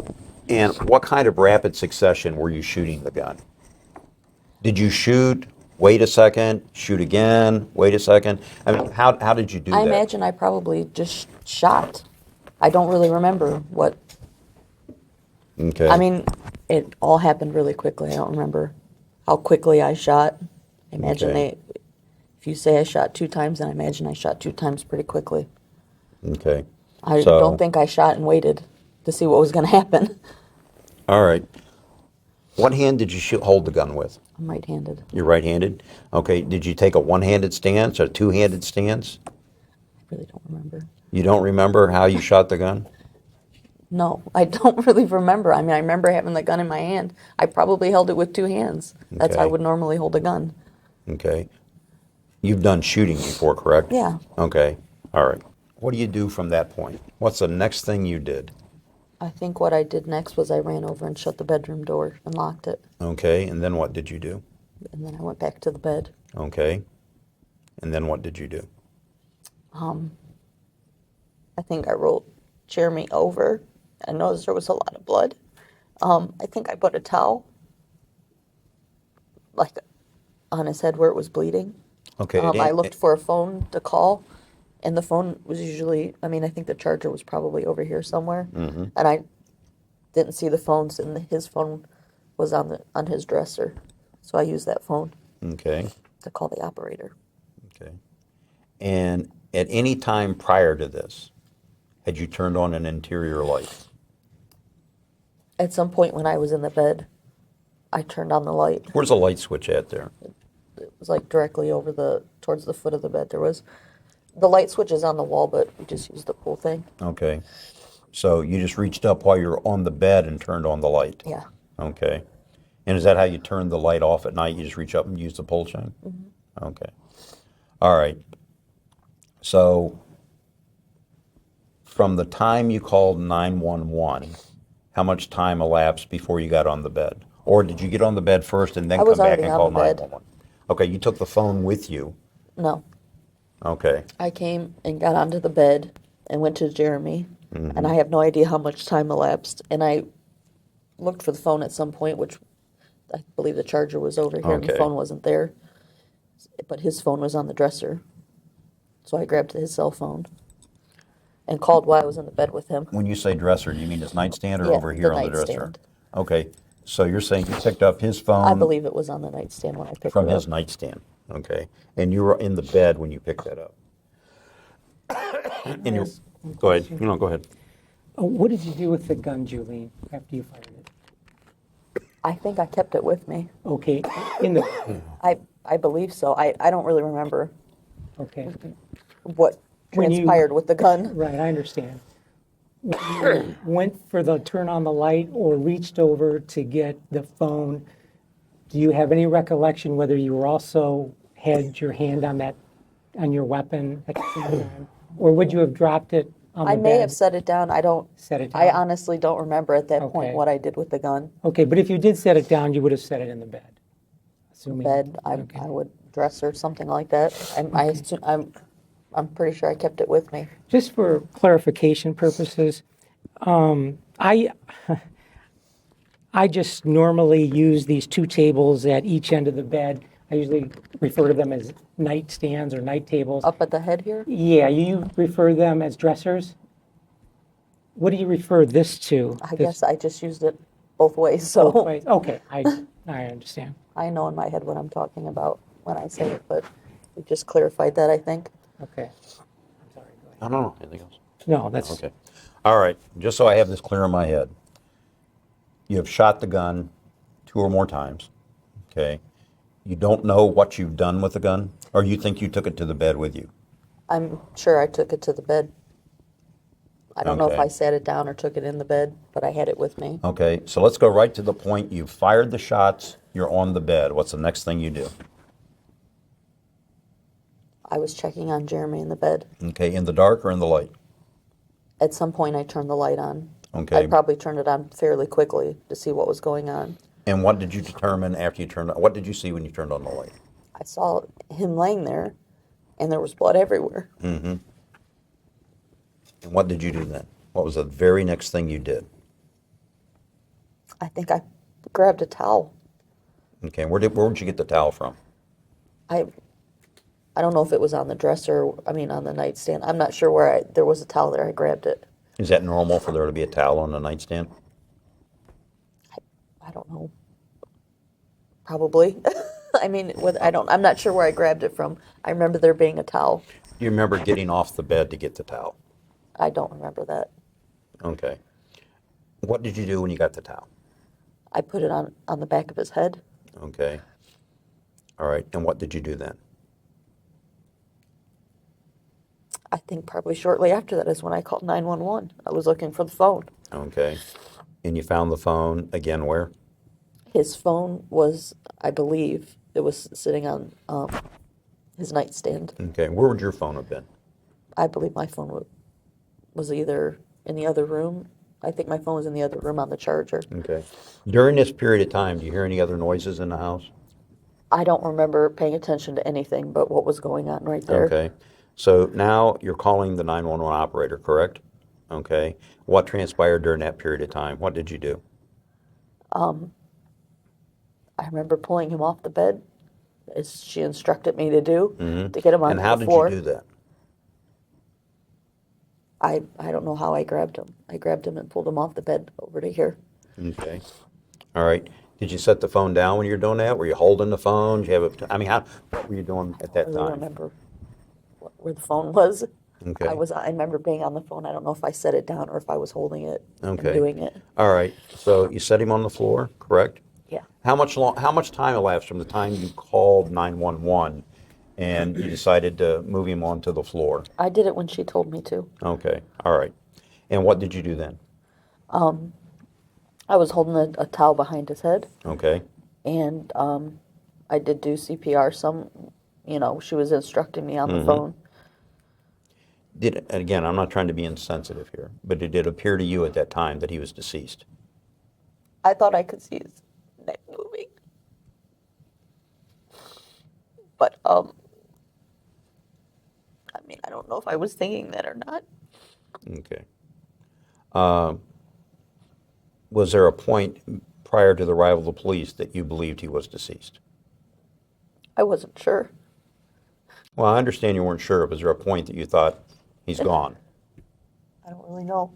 And what kind of rapid succession were you shooting the gun? Did you shoot, wait a second, shoot again, wait a second? I mean, how did you do I that? imagine I probably just shot. I don't really remember what. Okay. I mean, it all happened really quickly. I don't remember how quickly I shot. I imagine Okay. if you say I shot 2 times, then I imagine I shot 2 times pretty quickly. Okay. I So- don't think I shot and waited to see what was going to happen. All right. What hand did you hold the gun with? I'm right-handed. You're right-handed? Okay. Did you take a one-handed stance or a two-handed stance? I really don't remember. You don't remember how you shot the gun? No, I don't really remember. I mean, I remember having the gun in my hand. I probably held it with 2 hands. That's how I Okay. would normally hold a gun. Okay. You've done shooting before, correct? Yeah. Okay. All right. What do you do from that point? What's the next thing you did? I think what I did next was I ran over and shut the bedroom door and locked it. Okay. And then what did you do? And then I went back to the bed. Okay. And then what did you do? I think I rolled Jeremy over. I noticed there was a lot of blood. I think I put a towel, like, on his head where it was bleeding. Okay. I looked for a phone to call, and the phone was usually, I mean, I think the charger was probably over here somewhere. And I didn't see the phones, and his phone was on his dresser. So I used that phone Okay. to call the operator. Okay. And at any time prior to this, had you turned on an interior light? At some point when I was in the bed, I turned on the light. Where's the light switch at there? It was like directly towards the foot of the bed. There was, the light switch is on the wall, but we just used the pull thing. Okay. So you just reached up while you were on the bed and turned on the light? Yeah. Okay. And is that how you turn the light off at night? You just reach up and use the pull chain? Okay. All right. So From the time you called 911, how much time elapsed before you got on the bed? Or did you get on the bed first and then I was come back already and on call the bed. 911? Okay, you took the phone with you. No, Okay. I came and got onto the bed and went to Jeremy, Mm-hmm. and I have no idea how much time elapsed. And I looked for the phone at some point, which I believe the charger was over here and the Okay. phone wasn't there, but his phone was on the dresser. So I grabbed his cell phone and called while I was in the bed with him. When you say dresser, do you mean his nightstand or Yeah, over here the on the dresser? nightstand. Okay, so you're saying you picked up his phone I believe it was on the nightstand when I picked from it his up. nightstand. Okay, and you were in the bed when you picked that up. And you, go ahead. No, go ahead. What did you do with the gun, Julene, after you fired it? I think I kept it with me. Okay, in the, I believe so. I don't really remember okay, what When you- transpired with the gun. right, I understand. When you went for the turn on the light or reached over to get the phone, do you have any recollection whether you were also had your hand on that, on your weapon at the same time? Or would you have dropped it on the I bed? may have set it down. Set it I down. honestly don't remember at that point Okay. what I did with the gun. Okay, but if you did set it down, you would have set it in the bed, assuming. Bed, Okay. I would dress or something like that. I'm pretty sure I kept it with me. Just for clarification purposes, I I just normally use these two tables at each end of the bed. I usually refer to them as nightstands or night tables. Up at the head here? Yeah, you refer them as dressers? What do you refer this to? I guess I just used it both ways, so Both ways? Okay, I understand. I know in my head what I'm talking about when I say it, but we just clarified that, I think. Okay. I'm sorry, go ahead. I don't know. Anything else? No, that's, Okay. All right. Just so I have this clear in my head, you have shot the gun 2 or more times. Okay. You don't know what you've done with the gun, or you think you took it to the bed with you. I'm sure I took it to the bed. I don't know if Okay. I sat it down or took it in the bed, but I had it with me. Okay. So let's go right to the point. You've fired the shots. You're on the bed. What's the next thing you do? I was checking on Jeremy in the bed. Okay. In the dark or in the light? At some point, I turned the light on. Okay. I probably turned it on fairly quickly to see what was going on. And what did you determine after you turned on? What did you see when you turned on the light? I saw him laying there, and there was blood everywhere. And what did you do then? What was the very next thing you did? I think I grabbed a towel. Okay. Where did you get the towel from? I don't know if it was on the dresser, on the nightstand. I'm not sure where there was a towel there. I grabbed it. Is that normal for there to be a towel on the nightstand? I don't know. Probably. I'm not sure where I grabbed it from. I remember there being a towel. Do you remember getting off the bed to get the towel? I don't remember that. Okay. What did you do when you got the towel? I put it on the back of his head. Okay. All right. And what did you do then? I think probably shortly after that is when I called 911. I was looking for the phone. Okay. And you found the phone again where? His phone was, I believe, it was sitting on his nightstand. Okay. Where would your phone have been? I believe my phone was either in the other room. I think my phone was in the other room on the charger. Okay. During this period of time, do you hear any other noises in the house? I don't remember paying attention to anything but what was going on right there. Okay. So now you're calling the 911 operator, correct? Okay. What transpired during that period of time? What did you do? I remember pulling him off the bed, as she instructed me to do, to get him Mm-hmm. onto And how the did floor. you do that? I don't know how I grabbed him. I grabbed him and pulled him off the bed over to here. Okay. All right. Did you set the phone down when you were doing that? Were you holding the phone? Did you have it? What were you doing at I that really time? remember where the phone was. Okay. I remember being on the phone. I don't know if I set it down or if I was holding it and Okay. doing it. All right. So you set him on the floor, correct? Yeah. How much time elapsed from the time you called 911 and you decided to move him onto the floor? I did it when she told me to. Okay. All right. And what did you do then? I was holding a towel behind his head, Okay. and I did do CPR. She was instructing me on Mm-hmm. the phone. and again, I'm not trying to be insensitive here, but did it appear to you at that time that he was deceased? I thought I could see his neck moving. But, I mean, I don't know if I was thinking that or not. Okay. Was there a point prior to the arrival of the police that you believed he was deceased? I wasn't sure. Well, I understand you weren't sure. Was there a point that you thought he's gone? I don't really know.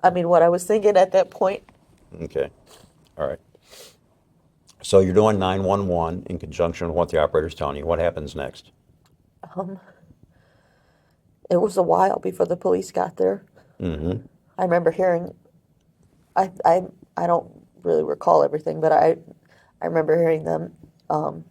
I mean, what I was thinking at that point, Okay. All right. So you're doing 911 in conjunction with what the operator's telling you. What happens next? it was a while before the police got there. Mm-hmm. I remember hearing, I don't really recall everything, but I remember hearing them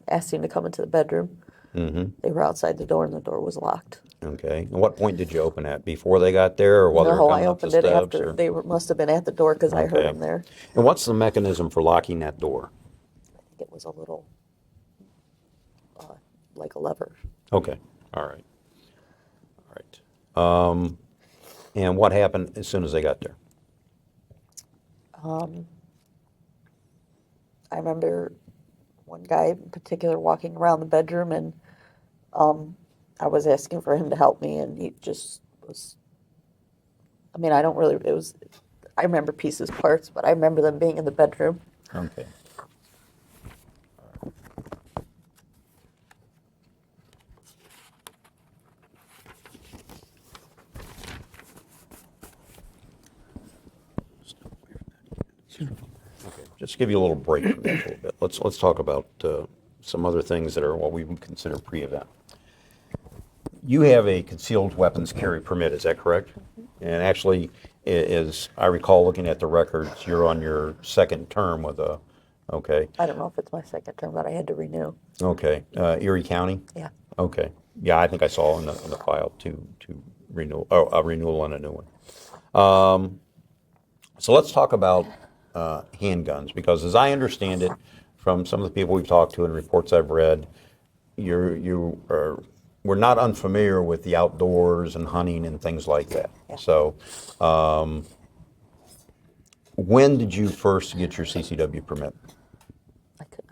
asking to come into the bedroom. Mm-hmm. They were outside the door and the door was locked. Okay. And what point did you open at? Before they got there, or while they were No, coming I up the opened it steps? after Or? they must have been at the door because I heard Okay. them there. And what's the mechanism for locking that door? I think it was a little, like a lever. Okay. All right. All right. And what happened as soon as they got there? I remember one guy in particular walking around the bedroom, and I was asking for him to help me, and he just was. I mean, I don't really. It was. I remember pieces, parts, but I remember them being in the bedroom. Okay. Okay, just to give you a little break from that a little bit. Let's talk about some other things that are what we would consider pre-event. You have a concealed weapons carry permit, is that correct? And actually, as I recall looking at the records, you're on your second term with a, okay, I don't know if it's my second term, but I had to renew. okay. Erie County? Yeah. Okay. Yeah, I think I saw in the file to renew, oh, a renewal and a new one. So let's talk about handguns, because as I understand it, from some of the people we've talked to and reports I've read, we're not unfamiliar with the outdoors and hunting and things like that. Yeah. So, when did you first get your CCW permit?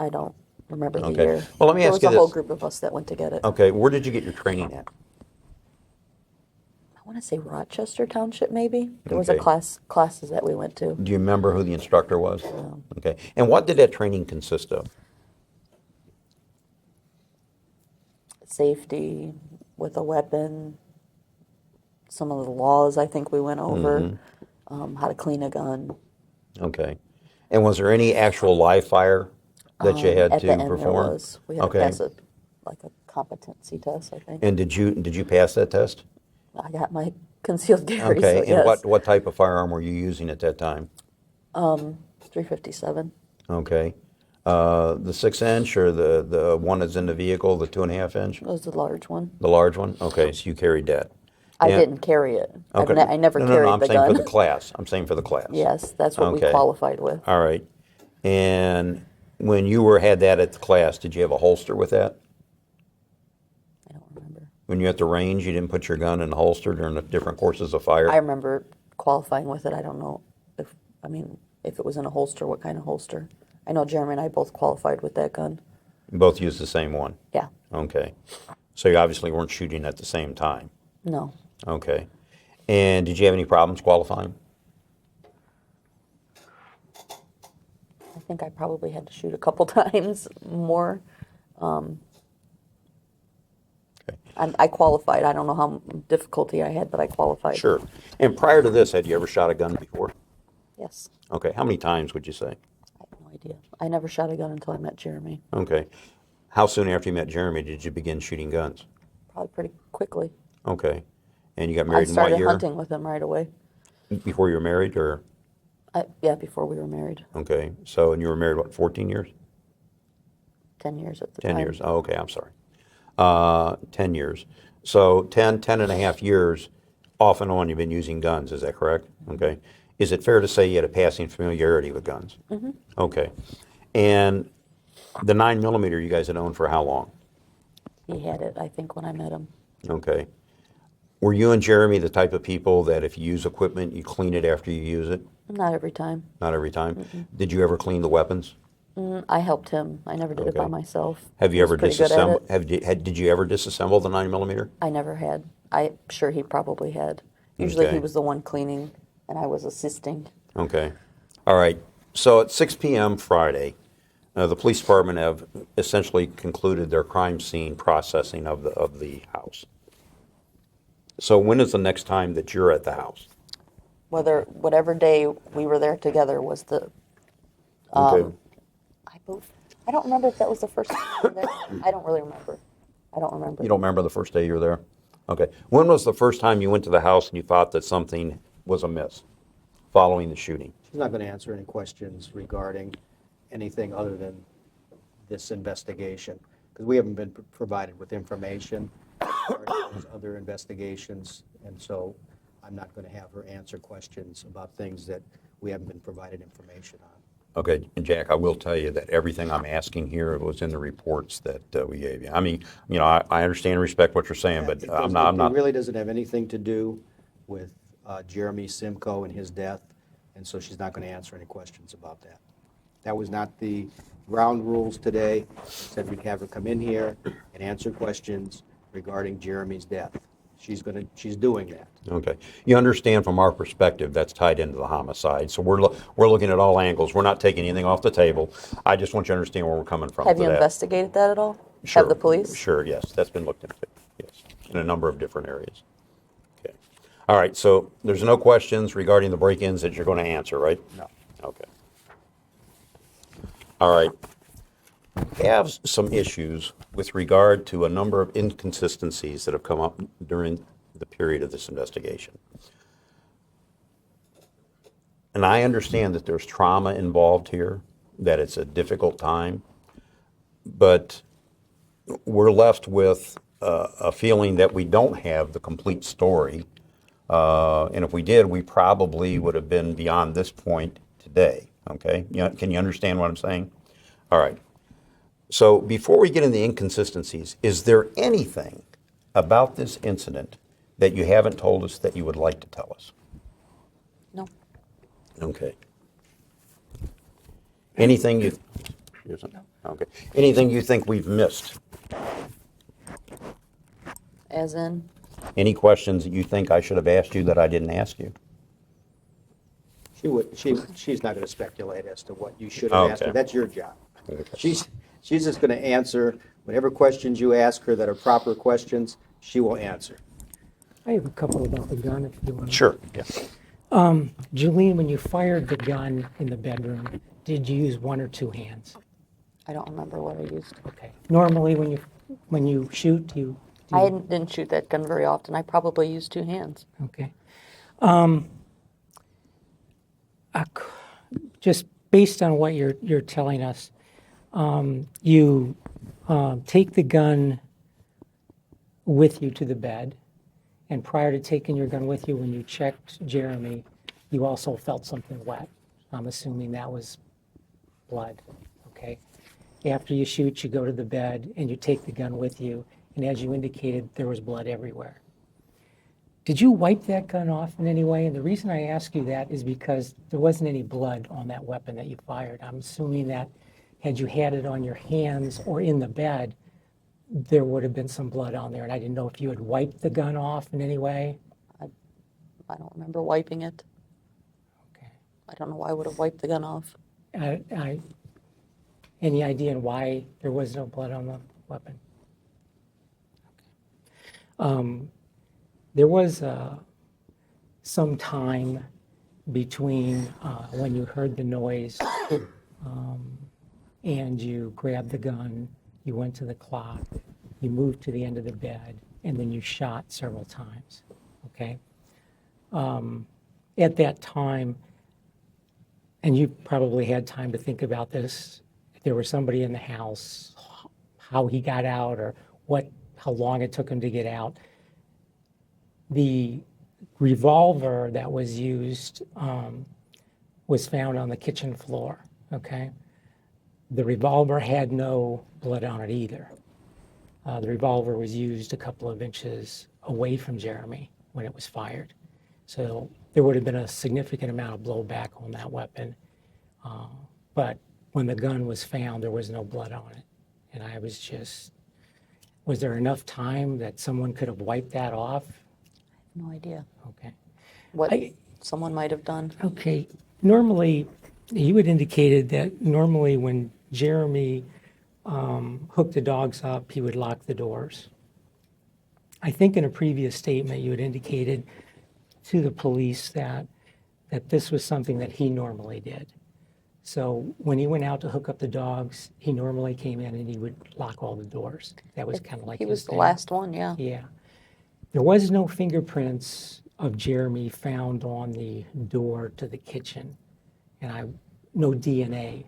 I don't remember the Okay. year. Well, let me there ask was you a whole this. group of us that went to get it. Okay, where did you get your training at? I want to say Rochester Township, maybe. There was a Okay. classes that we went to. Do you remember who the instructor was? No. Okay. And what did that training consist of? Safety with a weapon. Some of the laws I think we went over. How to clean a gun. Okay. And was there any actual live fire that you had At to the end perform? there was. We had Okay. to pass a competency test, I think. And did you pass that test? I got my concealed carry, Okay. so And yes. what type of firearm were you using at that time? 357. Okay. The 6-inch or the one that's in the vehicle, the 2.5 inch? It was the large one. The large one? Okay, so you carried that. I And- didn't carry it. Okay. I never no, carried no, I'm the saying gun. for the class. I'm saying for the class. Yes, that's what we Okay. qualified with. All right. And when you had that at the class, did you have a holster with that? I don't remember. When you're at the range, you didn't put your gun in the holster during the different courses of fire? I remember qualifying with it. I don't know if it was in a holster, what kind of holster. I know Jeremy and I both qualified with that gun. You both used the same one? Yeah. Okay. So you obviously weren't shooting at the same time? No. Okay. And did you have any problems qualifying? I think I probably had to shoot a couple times more. Okay. I qualified. I don't know how difficulty I had, but I qualified. Sure. And prior to this, had you ever shot a gun before? Yes. Okay. How many times would you say? I have no idea. I never shot a gun until I met Jeremy. Okay. How soon after you met Jeremy did you begin shooting guns? Probably pretty quickly. Okay. And you got I married in what started year? hunting with him right away. Before you were married, or? Yeah, before we were married. Okay. So, and you were married, what, 14 years? 10 years at the 10 time. years. Oh, okay, I'm sorry. 10 years. So 10 and a half years, off and on, you've been using guns, is that correct? Okay. Is it fair to say you had a passing familiarity with guns? Mm-hmm. Okay. And the 9mm you guys had owned for how long? He had it, I think, when I met him. Okay. Were you and Jeremy the type of people that if you use equipment, you clean it after you use it? Not every time. Not every time? Did you ever clean the weapons? I helped him. I never did it by Okay. myself. Have you He was ever pretty good at disassembled? it. Did you ever disassemble the 9mm? I never had. I'm sure he probably had. Usually Okay. he was the one cleaning, and I was assisting. Okay. All right. So at 6 p.m. Friday, the police department have essentially concluded their crime scene processing of the house. So when is the next time that you're at the house? Whatever day we were there together was the. Okay. I don't remember if that was the first time we were there. I don't really remember. I don't remember. You don't remember the first day you were there? Okay. When was the first time you went to the house and you thought that something was amiss following the shooting? She's not going to answer any questions regarding anything other than this investigation, because we haven't been provided with information regarding those other investigations, and so I'm not going to have her answer questions about things that we haven't been provided information on. Okay, and Jack, I will tell you that everything I'm asking here was in the reports that we gave you. I mean, you know, I understand and respect what you're saying, but I'm not. It really doesn't have anything to do with Jeremy Simko and his death, and so she's not going to answer any questions about that. That was not the ground rules today. Said we'd have her come in here and answer questions regarding Jeremy's death. She's doing that. Okay. You understand from our perspective that's tied into the homicide. So we're looking at all angles. We're not taking anything off the table. I just want you to understand where we're coming from. Have to you that. investigated that at all? Sure. Have the police? Sure, yes. That's been looked into. Yes. In a number of different areas. Okay. All right. So there's no questions regarding the break-ins that you're going to answer, right? No. Okay. All right. We have some issues with regard to a number of inconsistencies that have come up during the period of this investigation. And I understand that there's trauma involved here, that it's a difficult time, but we're left with a feeling that we don't have the complete story. And if we did, we probably would have been beyond this point today. Okay? Can you understand what I'm saying? All right. So before we get into the inconsistencies, is there anything about this incident that you haven't told us that you would like to tell us? No. Okay. Anything you... Okay. Anything you think we've missed? As in? Any questions that you think I should have asked you that I didn't ask you? She's not going to speculate as to what you should have asked her. Okay. That's your job. Okay. She's just going to answer whatever questions you ask her that are proper questions, she will answer. I have a couple about the gun if you want. Sure. Yeah. Julene, when you fired the gun in the bedroom, did you use one or two hands? I don't remember what I used. Okay. Normally, when you shoot, I didn't shoot that gun very often. I probably used two hands. Okay. Just based on what you're telling us, you take the gun with you to the bed, and prior to taking your gun with you, when you checked Jeremy, you also felt something wet. I'm assuming that was blood. Okay. After you shoot, you go to the bed and you take the gun with you, and as you indicated, there was blood everywhere. Did you wipe that gun off in any way? And the reason I ask you that is because there wasn't any blood on that weapon that you fired. I'm assuming that had you had it on your hands or in the bed, there would have been some blood on there. And I didn't know if you had wiped the gun off in any way. I don't remember wiping it. Okay. I don't know why I would have wiped the gun off. Any idea on why there was no blood on the weapon? Okay. There was some time between when you heard the noise and you grabbed the gun, you went to the clock, you moved to the end of the bed, and then you shot several times, okay? At that time, and you probably had time to think about this, if there was somebody in the house, how he got out or how long it took him to get out. The revolver that was used was found on the kitchen floor, okay? The revolver had no blood on it either. The revolver was used a couple of inches away from Jeremy when it was fired. So there would have been a significant amount of blowback on that weapon. But when the gun was found, there was no blood on it. And I was just, was there enough time that someone could have wiped that off? No idea Okay. what I- someone might have done. Okay. Normally, you had indicated that normally when Jeremy hooked the dogs up, he would lock the doors. I think in a previous statement you had indicated to the police that this was something that he normally did. So when he went out to hook up the dogs, he normally came in and he would lock all the doors. That was kind of like He his was the thing. last one, yeah. Yeah. There was no fingerprints of Jeremy found on the door to the kitchen, and no DNA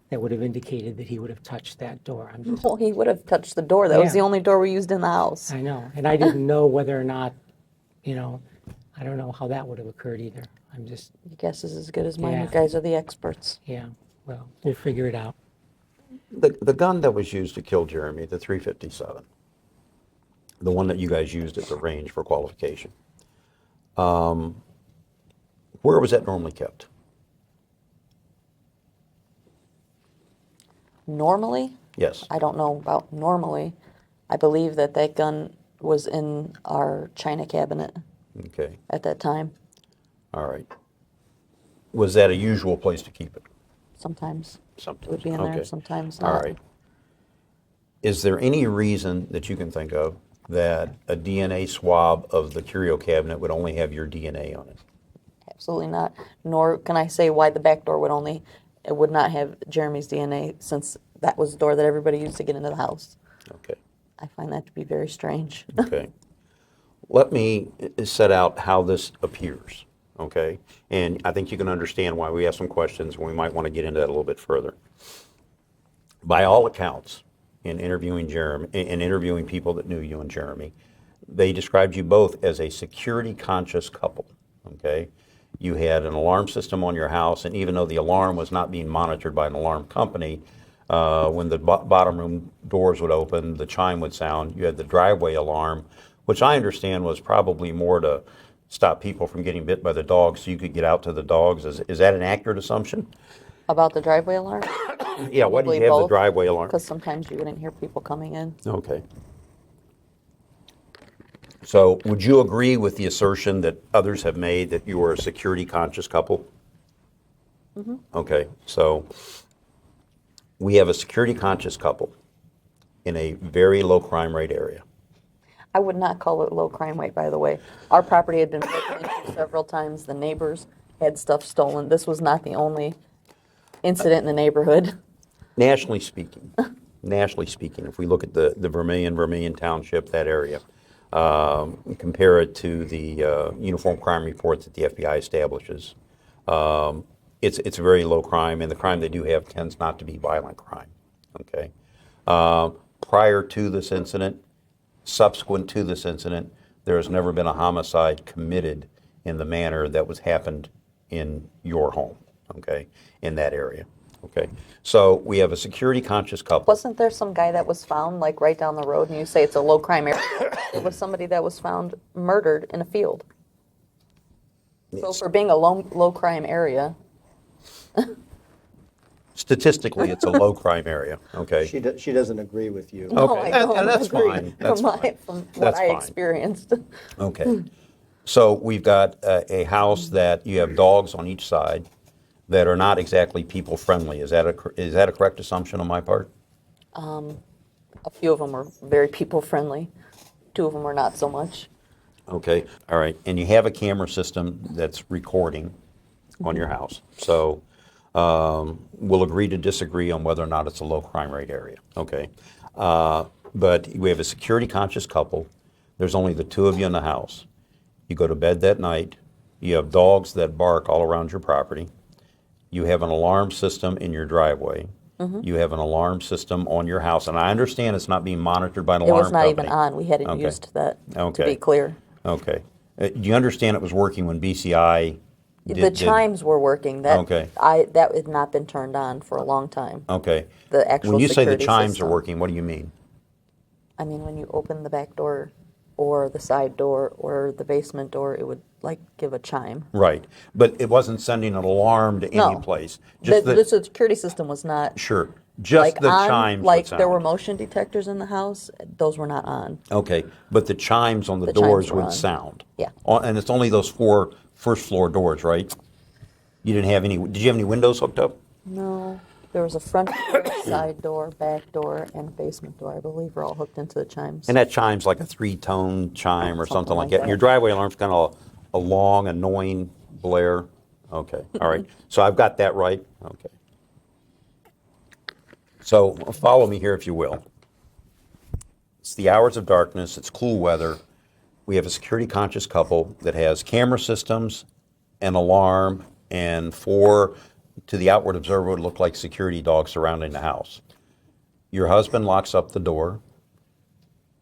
that would have indicated that he would have touched that door. I'm just, Well, he would have touched the door. That was Yeah. the only door we used in the house. I know, and I didn't know whether or not, I don't know how that would have occurred either. I'm just, Your guess is as good as mine. Yeah. You guys are the experts. yeah, well, we'll figure it out. The gun that was used to kill Jeremy, the 357, the one that you guys used at the range for qualification, where was that normally kept? Normally, Yes. I don't know about normally. I believe that gun was in our china cabinet Okay. at that time. All right. Was that a usual place to keep it? Sometimes Sometimes. it would be in Okay. there, sometimes All not. right. Is there any reason that you can think of that a DNA swab of the curio cabinet would only have your DNA on it? Absolutely not. Nor can I say why the back door it would not have Jeremy's DNA, since that was the door that everybody used to get into the house. Okay. I find that to be very strange. Okay. Let me set out how this appears, okay? And I think you can understand why we have some questions, and we might want to get into that a little bit further. By all accounts, in interviewing Jeremy, in interviewing people that knew you and Jeremy, they described you both as a security-conscious couple, okay? You had an alarm system on your house, and even though the alarm was not being monitored by an alarm company, when the bottom room doors would open, the chime would sound. You had the driveway alarm, which I understand was probably more to stop people from getting bit by the dogs so you could get out to the dogs. Is that an accurate assumption? About the driveway alarm? Yeah, why did you have the driveway alarm? Because sometimes you wouldn't hear people coming in. Okay. So would you agree with the assertion that others have made that you are a security-conscious couple? Mm-hmm. Okay, so we have a security-conscious couple in a very low crime rate area. I would not call it low crime rate, by the way. Our property had been broken into several times. The neighbors had stuff stolen. This was not the only incident in the neighborhood. Nationally speaking, if we look at the Vermilion Township, that area, compare it to the uniform crime reports that the FBI establishes, it's very low crime, and the crime they do have tends not to be violent crime. Okay. Prior to this incident, subsequent to this incident, there has never been a homicide committed in the manner that was happened in your home. Okay, in that area. Okay, so we have a security-conscious couple. Wasn't there some guy that was found, like, right down the road, and you say it's a low crime area? It was somebody that was found murdered in a field. So for being a low crime area, Statistically, it's a low crime area. Okay. She doesn't agree with you. no, Okay, I don't and that's agree fine. That's fine. from what That's I fine. experienced. Okay. So we've got a house that you have dogs on each side that are not exactly people friendly. Is that a correct assumption on my part? A few of them were very people friendly. 2 of them were not so much. Okay. All right. And you have a camera system that's recording on your house. So we'll agree to disagree on whether or not it's a low crime rate area. Okay. But we have a security conscious couple. There's only the 2 of you in the house. You go to bed that night. You have dogs that bark all around your property. You have an alarm system in your driveway. Mm-hmm. You have an alarm system on your house. And I understand it's not being monitored by an It alarm was not company. even on. We hadn't Okay. used that, to Okay. be clear. Okay. Do you understand it was working when BCI The chimes were working. That Okay. that had not been turned on for a long time. Okay. The actual When you say the security chimes system. are working, what do you mean? I mean, when you open the back door or the side door or the basement door, it would like give a chime. Right. But it wasn't sending an alarm to any No. place. The, Just the security system was not sure. Just like the on, chimes would like sound. there were motion detectors in the house. Those were not on. Okay, but the chimes on the The chimes doors were would on. sound. Yeah. And it's only those 4 first floor doors, right? You didn't have any, did you have any windows hooked up? No, there was a front door, side door, back door, and basement door. I believe were all hooked into the chimes. And that chime's like a 3-tone chime or something Something like like that. And your that. driveway alarm's kind of a long, annoying blare. Okay, all right. So I've got that right? Okay. So follow me here if you will. It's the hours of darkness, it's cool weather. We have a security conscious couple that has camera systems, an alarm, and 4, to the outward observer, would look like security dogs surrounding the house. Your husband locks up the door.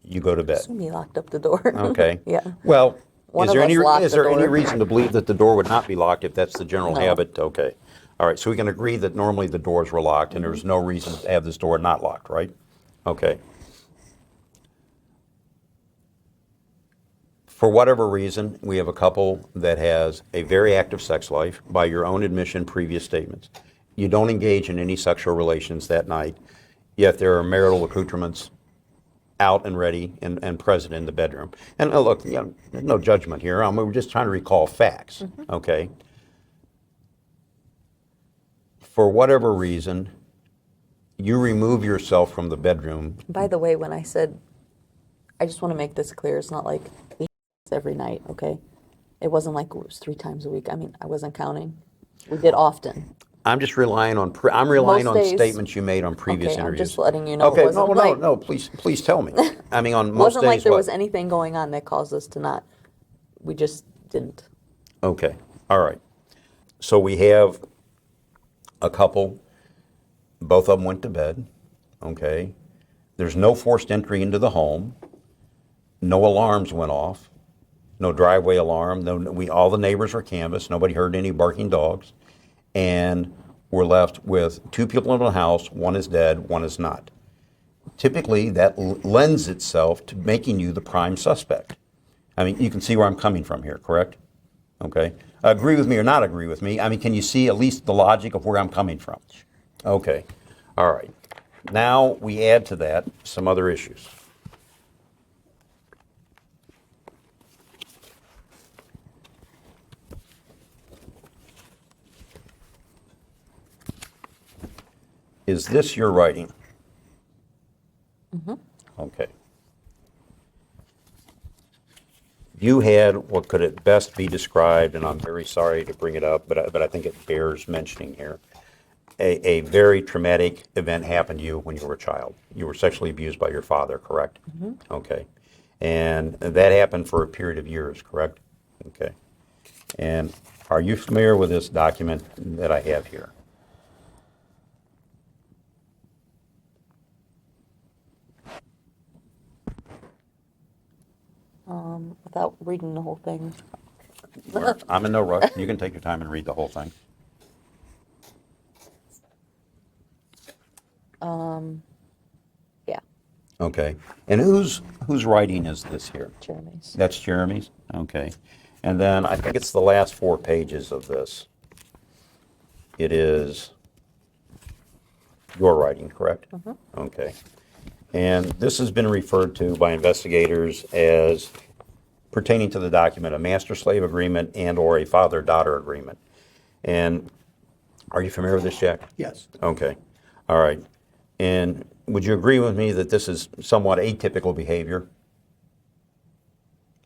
You go to bed. Assume he locked up the door. Okay. Yeah. Well, One is of there us any locked is the there any door. reason to believe that the door would not be locked if that's the general No. habit? Okay. All right. So we can agree that normally the doors were locked, and there's no reason to have this door not locked, right? Okay. For whatever reason, we have a couple that has a very active sex life, by your own admission, previous statements. You don't engage in any sexual relations that night, yet there are marital accoutrements out and ready and present in the bedroom. And look, you know, no judgment here. We're just trying to recall facts, okay? For whatever reason, you remove yourself from the bedroom. By the way, when I said, I just want to make this clear, it's not like we had sex every night, okay? It wasn't like it was 3 times a week. I mean, I wasn't counting. We did often. I'm just relying on I'm relying Most on days- statements you made on previous Okay, I'm interviews. just letting you know it Okay, wasn't no, like- no, please tell me. I mean, on It most wasn't days, like there what? was anything going on that caused us to not. We just didn't. Okay, all right. So we have a couple, both of them went to bed, okay? There's no forced entry into the home. No alarms went off. No driveway alarm. All the neighbors were canvassed. Nobody heard any barking dogs. And we're left with 2 people in the house. One is dead, one is not. Typically, that lends itself to making you the prime suspect. I mean, you can see where I'm coming from here, correct? Okay. Agree with me or not agree with me? I mean, can you see at least the logic of where I'm coming from? Okay. All right. Now we add to that some other issues. Is this your writing? Okay. You had what could at best be described, and I'm very sorry to bring it up, but I think it bears mentioning here. A very traumatic event happened to you when you were a child. You were sexually abused by your father, correct? Okay. And that happened for a period of years, correct? Okay. And are you familiar with this document that I have here? Without reading the whole thing. I'm in no rush. You can take your time and read the whole thing. Yeah, Okay. And whose writing is this here? Jeremy's. That's Jeremy's? Okay. And then I think it's the last 4 pages of this. It is your writing, correct? Okay. And this has been referred to by investigators as pertaining to the document, a master-slave agreement and or a father-daughter agreement. And are you familiar with this, Jack? Yes. Okay. All right. And would you agree with me that this is somewhat atypical behavior?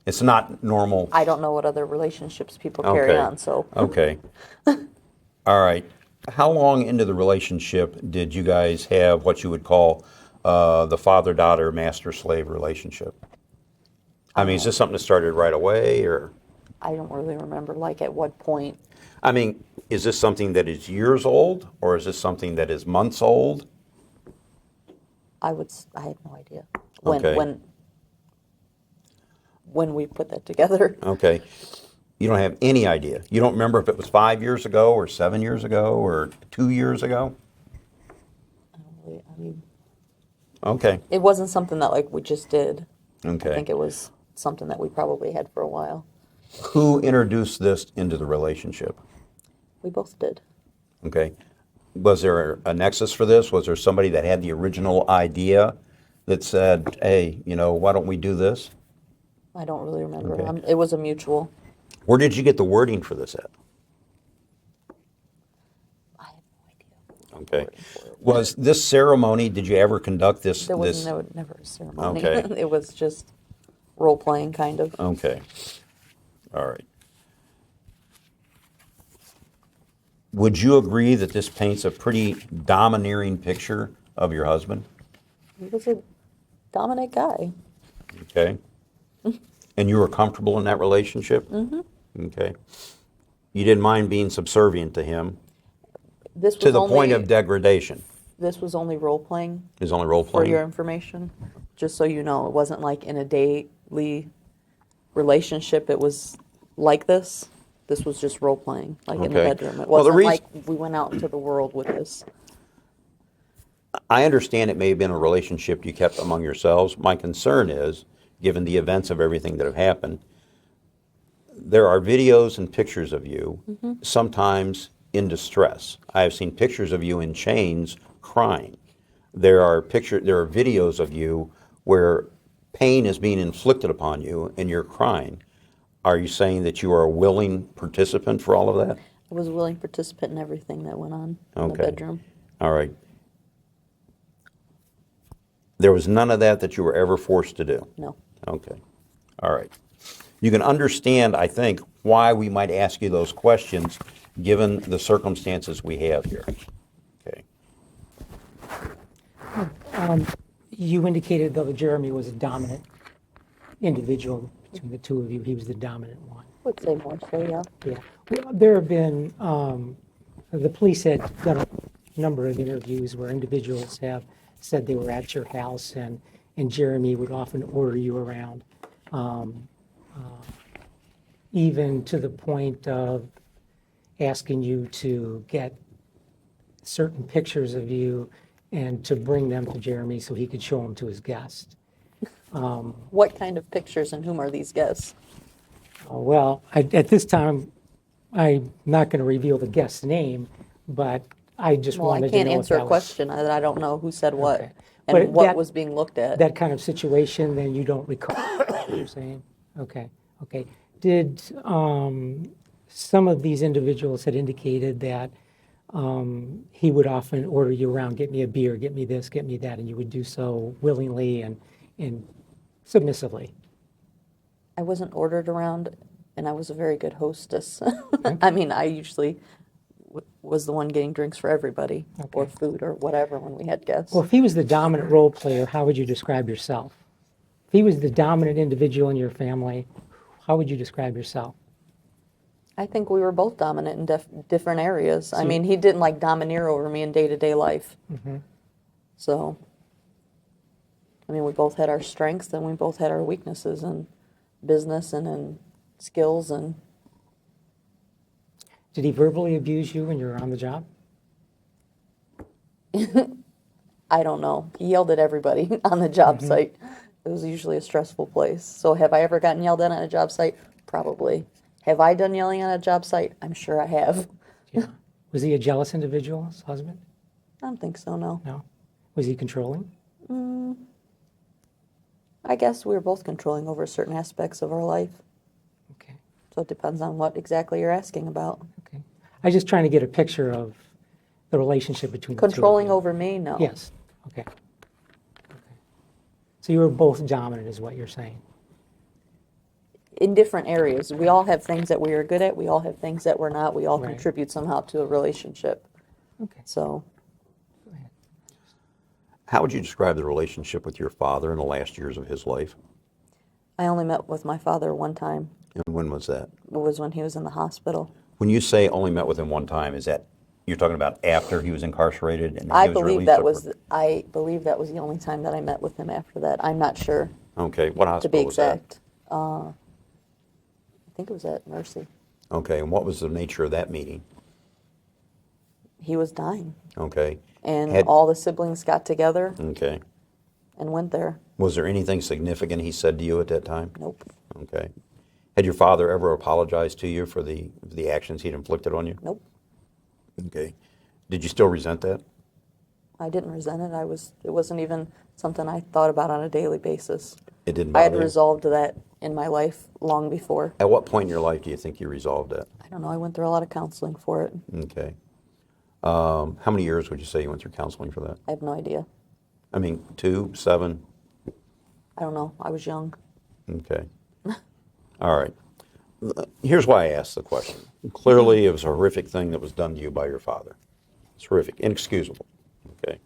It's not normal. I don't know what other relationships people carry Okay. on, so. Okay. All right. How long into the relationship did you guys have what you would call the father-daughter, master-slave relationship? I mean, is this something that started right away, or? I don't really remember, like, at what point. I mean, is this something that is years old, or is this something that is months old? I have no idea. Okay. When we put that together. Okay. You don't have any idea. You don't remember if it was 5 years ago, or 7 years ago, or 2 years ago? I mean, Okay. it wasn't something that, like, we just did. Okay. I think it was something that we probably had for a while. Who introduced this into the relationship? We both did. Okay. Was there a nexus for this? Was there somebody that had the original idea that said, hey, why don't we do this? I don't really remember. Okay. It was a mutual. Where did you get the wording for this at? I have no idea. Okay. Was this ceremony, did you ever conduct this? There was this? never a ceremony. Okay. It was just role playing, kind of. Okay. All right. Would you agree that this paints a pretty domineering picture of your husband? He was a dominant guy. Okay. And you were comfortable in that relationship? Mm-hmm. Okay. You didn't mind being subservient to him This to was the only, point of degradation? This was only role playing. His only role For playing? your information, just so you know, it wasn't like in a daily relationship. It was like this. This was just role playing, like in the Okay. bedroom. It Well, the wasn't reason- like we went out into the world with this. I understand it may have been a relationship you kept among yourselves. My concern is, given the events of everything that have happened, there are videos and pictures of you, sometimes in distress. I have seen pictures of you in chains crying. There are videos of you where pain is being inflicted upon you and you're crying. Are you saying that you are a willing participant for all of that? I was a willing participant in everything that went on in the Okay. bedroom. All right. There was none of that you were ever forced to do? No. Okay. All right. You can understand, I think, why we might ask you those questions given the circumstances we have here. Okay. You indicated, though, that Jeremy was a dominant individual between the two of you. He was the dominant one. I would say more so, yeah. Yeah. Well, there have been, the police had done a number of interviews where individuals have said they were at your house, and Jeremy would often order you around, even to the point of asking you to get certain pictures of you and to bring them to Jeremy so he could show them to his guests. What kind of pictures and whom are these guests? Well, at this time, I'm not going to reveal the guest's name, but I just Well, I wanted to can't know if answer a that was question that I don't know who said what Okay. and But what that- was being looked at. that kind of situation, then you don't recall what you're saying? Okay, okay. Did some of these individuals had indicated that he would often order you around, get me a beer, get me this, get me that, and you would do so willingly and submissively? I wasn't ordered around, and I was a very good hostess. I mean, I usually was the one getting drinks for everybody, or food, or whatever when we had guests. Well, if he was the dominant role player, how would you describe yourself? If he was the dominant individual in your family, how would you describe yourself? I think we were both dominant in different areas. I So- mean, he didn't like domineer over me in day-to-day life. So, I mean, we both had our strengths and we both had our weaknesses in business and in skills. And Did he verbally abuse you when you were on the job? I don't know. He yelled at everybody on the job site. It was usually a stressful place. So have I ever gotten yelled at on a job site? Probably. Have I done yelling on a job site? I'm sure I have. Yeah. Was he a jealous individual, his husband? I don't think so, no. No. Was he controlling? I guess we were both controlling over certain aspects of our life. Okay. So it depends on what exactly you're asking about. Okay. I was just trying to get a picture of the relationship between the two of Controlling you. over me? No. Yes. Okay. Okay. So you were both dominant, is what you're saying. In different areas. We all have things that we are good at. We all have things that we're not. We all Right. contribute somehow to a relationship. Okay. So Go ahead. How would you describe the relationship with your father in the last years of his life? I only met with my father one time. And when was that? It was when he was in the hospital. When you say only met with him one time, is that you're talking about after he was incarcerated and I he was believe released? that or- was the only time that I met with him after that. I'm not sure Okay, what to hospital be was that? exact. I think it was at Mercy. Okay, and what was the nature of that meeting? He was dying, Okay. and Had- all the siblings got together. Okay. and went there. Was there anything significant he said to you at that time? Nope. Okay. Had your father ever apologized to you for the actions he'd inflicted on you? Nope. Okay. Did you still resent that? I didn't resent it. It wasn't even something I thought about on a daily basis. It didn't I had bother you? resolved that in my life long before. At what point in your life do you think you resolved that? I don't know. I went through a lot of counseling for it. Okay. How many years would you say you went through counseling for that? I have no idea. I mean, 2, 7? I don't know. I was young. Okay. All right. Here's why I asked the question. Clearly, it was a horrific thing that was done to you by your father. It's horrific, inexcusable. Okay.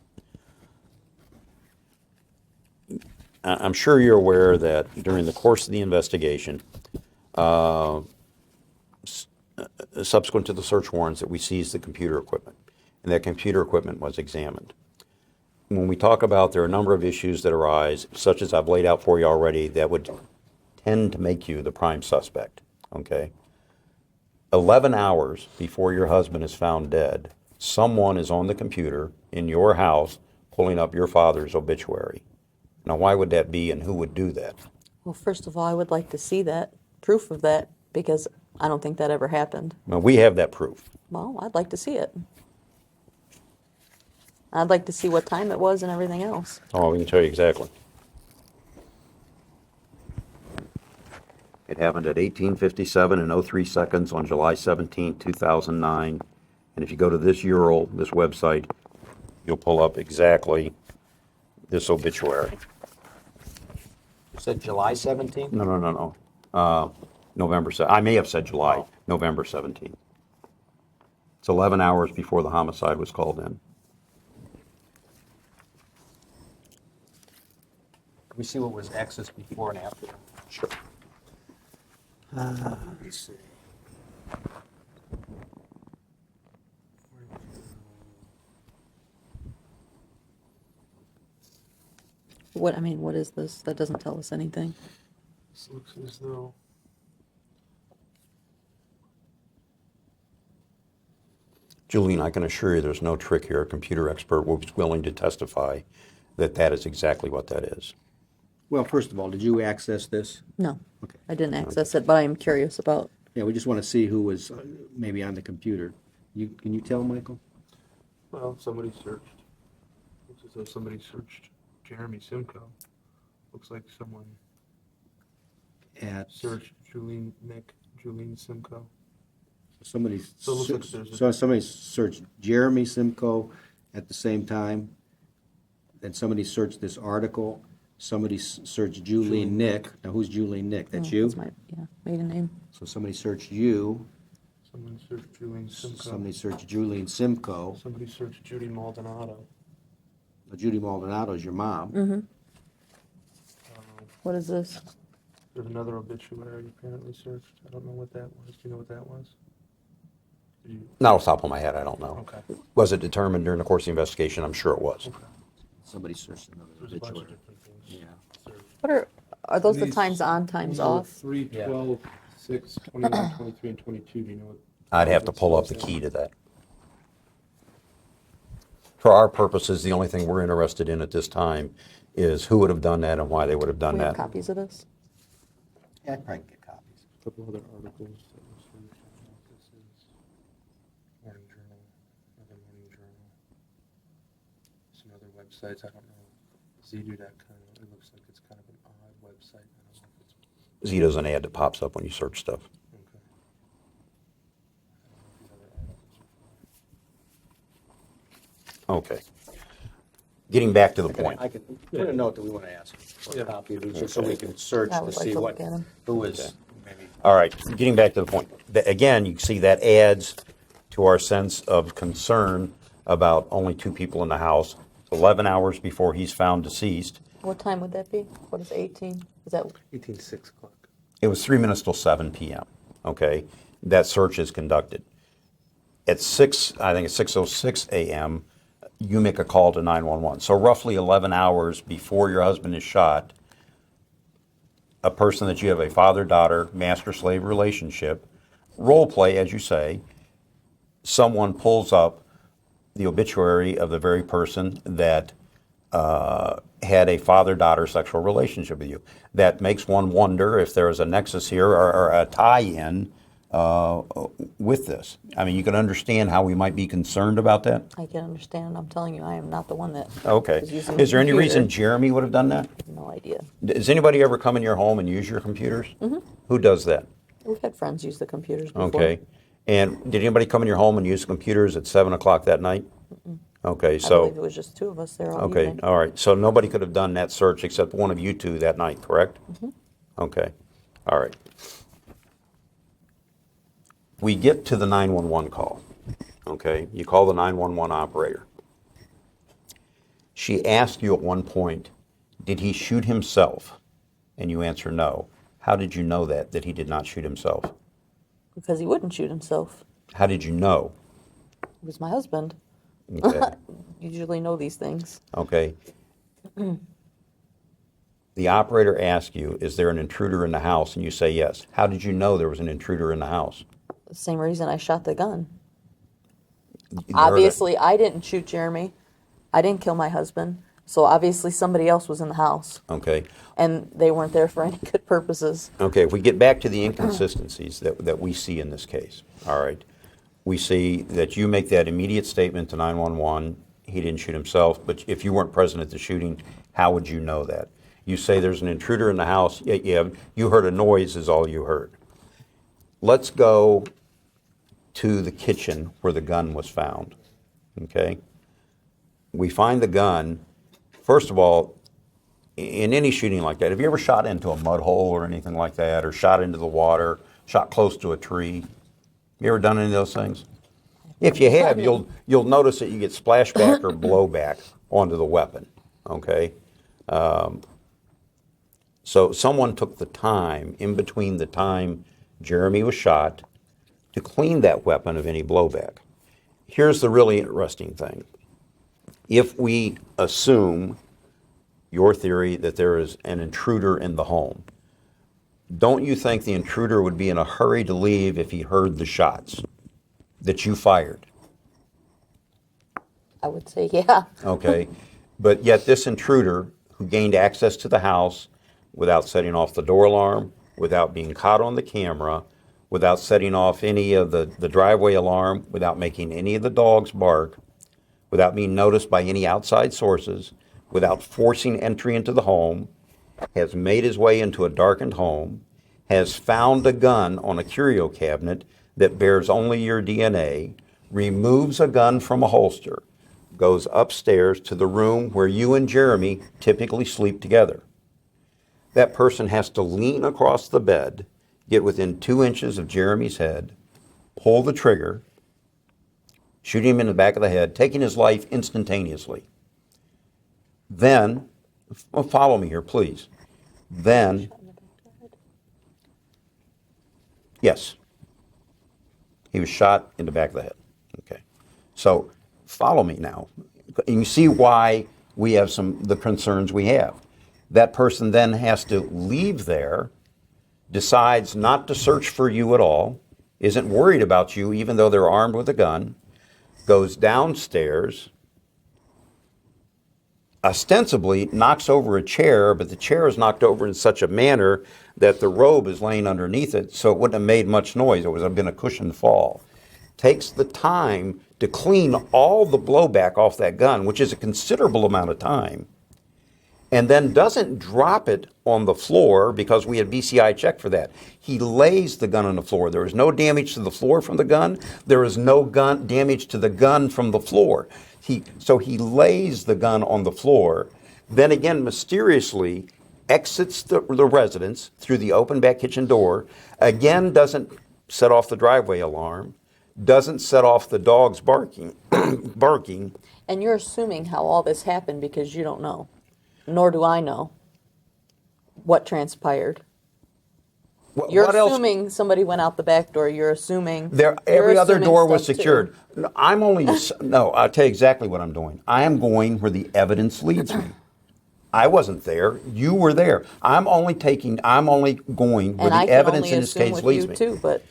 I'm sure you're aware that during the course of the investigation, subsequent to the search warrants, that we seized the computer equipment, and that computer equipment was examined. When we talk about there are a number of issues that arise, such as I've laid out for you already, that would tend to make you the prime suspect, okay? 11 hours before your husband is found dead, someone is on the computer in your house pulling up your father's obituary. Now, why would that be, and who would do that? Well, first of all, I would like to see that, proof of that, because I don't think that ever happened. Well, we have that proof. Well, I'd like to see it. I'd like to see what time it was and everything else. Oh, we can tell you exactly. It happened at 18:57 and 03 seconds on July 17, 2009. And if you go to this URL, this website, you'll pull up exactly this obituary. You said July 17th? No. November 7. I may have said July. November 17. It's 11 hours before the homicide was called in. Can we see what was accessed before and after? Sure. Let me see. What is this? That doesn't tell us anything. This looks as though. Julene, I can assure you there's no trick here. A computer expert will be willing to testify that that is exactly what that is. Well, first of all, did you access this? No, Okay. I didn't access it, but I am curious about. Yeah, we just want to see who was maybe on the computer. Can you tell, Michael? Well, somebody searched. Looks as though somebody searched Jeremy Simko. Looks like someone At searched Julene Simko. somebody. So it looks like there's a- So somebody searched Jeremy Simko at the same time. Then somebody searched this article. Somebody searched Julene Nick. Now, who's Julene Nick? That's you. That's my maiden name. So somebody searched you. Someone searched Julene Simko. Somebody searched Julene Simko. Somebody searched Judy Maldonado. Judy Maldonado is your mom. Mm-hmm. What is this? There's another obituary apparently searched. I don't know what that was. Do you know what that was? Did you? Not off the top of my head, I don't know. Okay. Was it determined during the course of the investigation? I'm sure it was. Okay. Somebody searched another There's a bunch of obituary. different things. Yeah. Searched. Are those the These- times on, times These are off? 3, 12, 6, 21, 23, and 22. Do you know what? I'd have to pull up the key to that. For our purposes, the only thing we're interested in at this time is who would have done that and why they would have done We have that. copies of this? Yeah, I probably can get copies. A couple other articles that were searched. I don't know what this is. Morning Journal, another Morning Journal. Some other websites, I don't know. Zedu.com, it looks like it's kind of an odd website. I don't know if it's Zito's an ad that pops up when you search stuff. okay. I don't know if these other articles are Okay. Getting back to the point. I can put a note that we want to ask for a Yeah. copy of these, just so we can search I to would like see to what, look at 'em. who is maybe. All right, getting back to the point. Again, you can see that adds to our sense of concern about only 2 people in the house. 11 hours before he's found deceased. What time would that be? What is 18? Is that 6 o'clock. It was 3 minutes till 7 p.m. Okay, that search is conducted. At 6, I think it's 6:06 a.m., you make a call to 911. So roughly 11 hours before your husband is shot, a person that you have a father-daughter, master-slave relationship, role play, as you say, someone pulls up the obituary of the very person that had a father-daughter sexual relationship with you. That makes one wonder if there is a nexus here or a tie-in with this. I mean, you can understand how we might be concerned about that. I can understand. I'm telling you, I am not the one that Okay. was using Is there the any computer. reason Jeremy would have done that? No idea. Does anybody ever come in your home and use your computers? Mm-hmm. Who does that? We've had friends use the computers before. Okay. And did anybody come in your home and use computers at 7 o'clock that night? Okay, I so. believe it was just two of us there all Okay, evening. all right. So nobody could have done that search except one of you two that night, correct? Okay, all right. We get to the 911 call, okay? You call the 911 operator. She asked you at one point, did he shoot himself? And you answer no. How did you know that he did not shoot himself? Because he wouldn't shoot himself. How did you know? He was my husband. Okay, Usually know these things. okay. The operator asks you, is there an intruder in the house? And you say yes. How did you know there was an intruder in the house? The same reason I shot the gun. You heard it. Obviously, I didn't shoot Jeremy. I didn't kill my husband. So obviously somebody else was in the house. Okay, And they weren't there for any good purposes. okay. If we get back to the inconsistencies that we see in this case, all right. We see that you make that immediate statement to 911, he didn't shoot himself, but if you weren't present at the shooting, how would you know that? You say there's an intruder in the house, yeah, you heard a noise is all you heard. Let's go to the kitchen where the gun was found, okay? We find the gun. First of all, in any shooting like that, have you ever shot into a mud hole or anything like that, or shot into the water, shot close to a tree? You ever done any of those things? If you have, you'll notice that you get splashback or blowback onto the weapon, okay? So someone took the time, in between the time Jeremy was shot, to clean that weapon of any blowback. Here's the really interesting thing. If we assume your theory that there is an intruder in the home, don't you think the intruder would be in a hurry to leave if he heard the shots that you fired? I would say, yeah. Okay. But yet this intruder who gained access to the house without setting off the door alarm, without being caught on the camera, without setting off any of the driveway alarm, without making any of the dogs bark, without being noticed by any outside sources, without forcing entry into the home, has made his way into a darkened home, has found a gun on a curio cabinet that bears only your DNA, removes a gun from a holster, goes upstairs to the room where you and Jeremy typically sleep together. That person has to lean across the bed, get within 2 inches of Jeremy's head, pull the trigger, shoot him in the back of the head, taking his life instantaneously. Then, follow me here, please. Then, yes, he was shot in the back of the head. Okay, so follow me now. You see why we have the concerns we have. That person then has to leave there, decides not to search for you at all, isn't worried about you even though they're armed with a gun, goes downstairs, ostensibly knocks over a chair, but the chair is knocked over in such a manner that the robe is laying underneath it, so it wouldn't have made much noise. It would have been a cushioned fall. Takes the time to clean all the blowback off that gun, which is a considerable amount of time, and then doesn't drop it on the floor because we had BCI check for that. He lays the gun on the floor. There is no damage to the floor from the gun. There is no damage to the gun from the floor. So he lays the gun on the floor, then again mysteriously exits the residence through the open back kitchen door, again doesn't set off the driveway alarm, doesn't set off the dogs barking, And you're assuming how all this happened because you don't know. Nor do I know what transpired. You're What else? assuming somebody went out the back door. You're assuming Every you're other assuming door was stuff, too. secured. No, I'll tell you exactly what I'm doing. I am going where the evidence leads me. I wasn't there. You were there. I'm only going where And I the can evidence only in this assume case with leads you me. too, but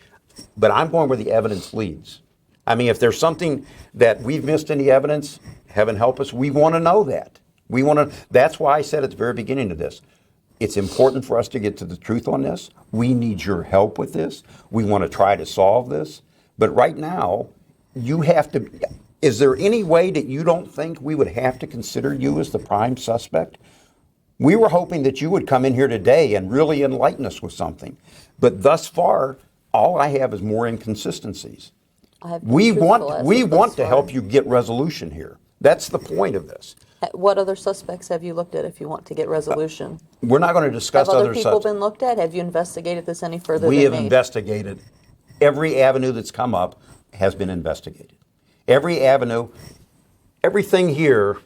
But I'm going where the evidence leads. I mean, if there's something that we've missed in the evidence, heaven help us, we want to know that. We want to, that's why I said at the very beginning of this, it's important for us to get to the truth on this. We need your help with this. We want to try to solve this. But right now, you have to, is there any way that you don't think we would have to consider you as the prime suspect? We were hoping that you would come in here today and really enlighten us with something. But thus far, all I have is more inconsistencies. I have been We truthful want as we of want thus to far. help you get resolution here. That's the point of this. What other suspects have you looked at if you want to get resolution? We're not going to discuss Have other other people suspects. been looked at? Have you investigated this any further We than have me? investigated. Every avenue that's come up has been investigated. Every avenue, everything here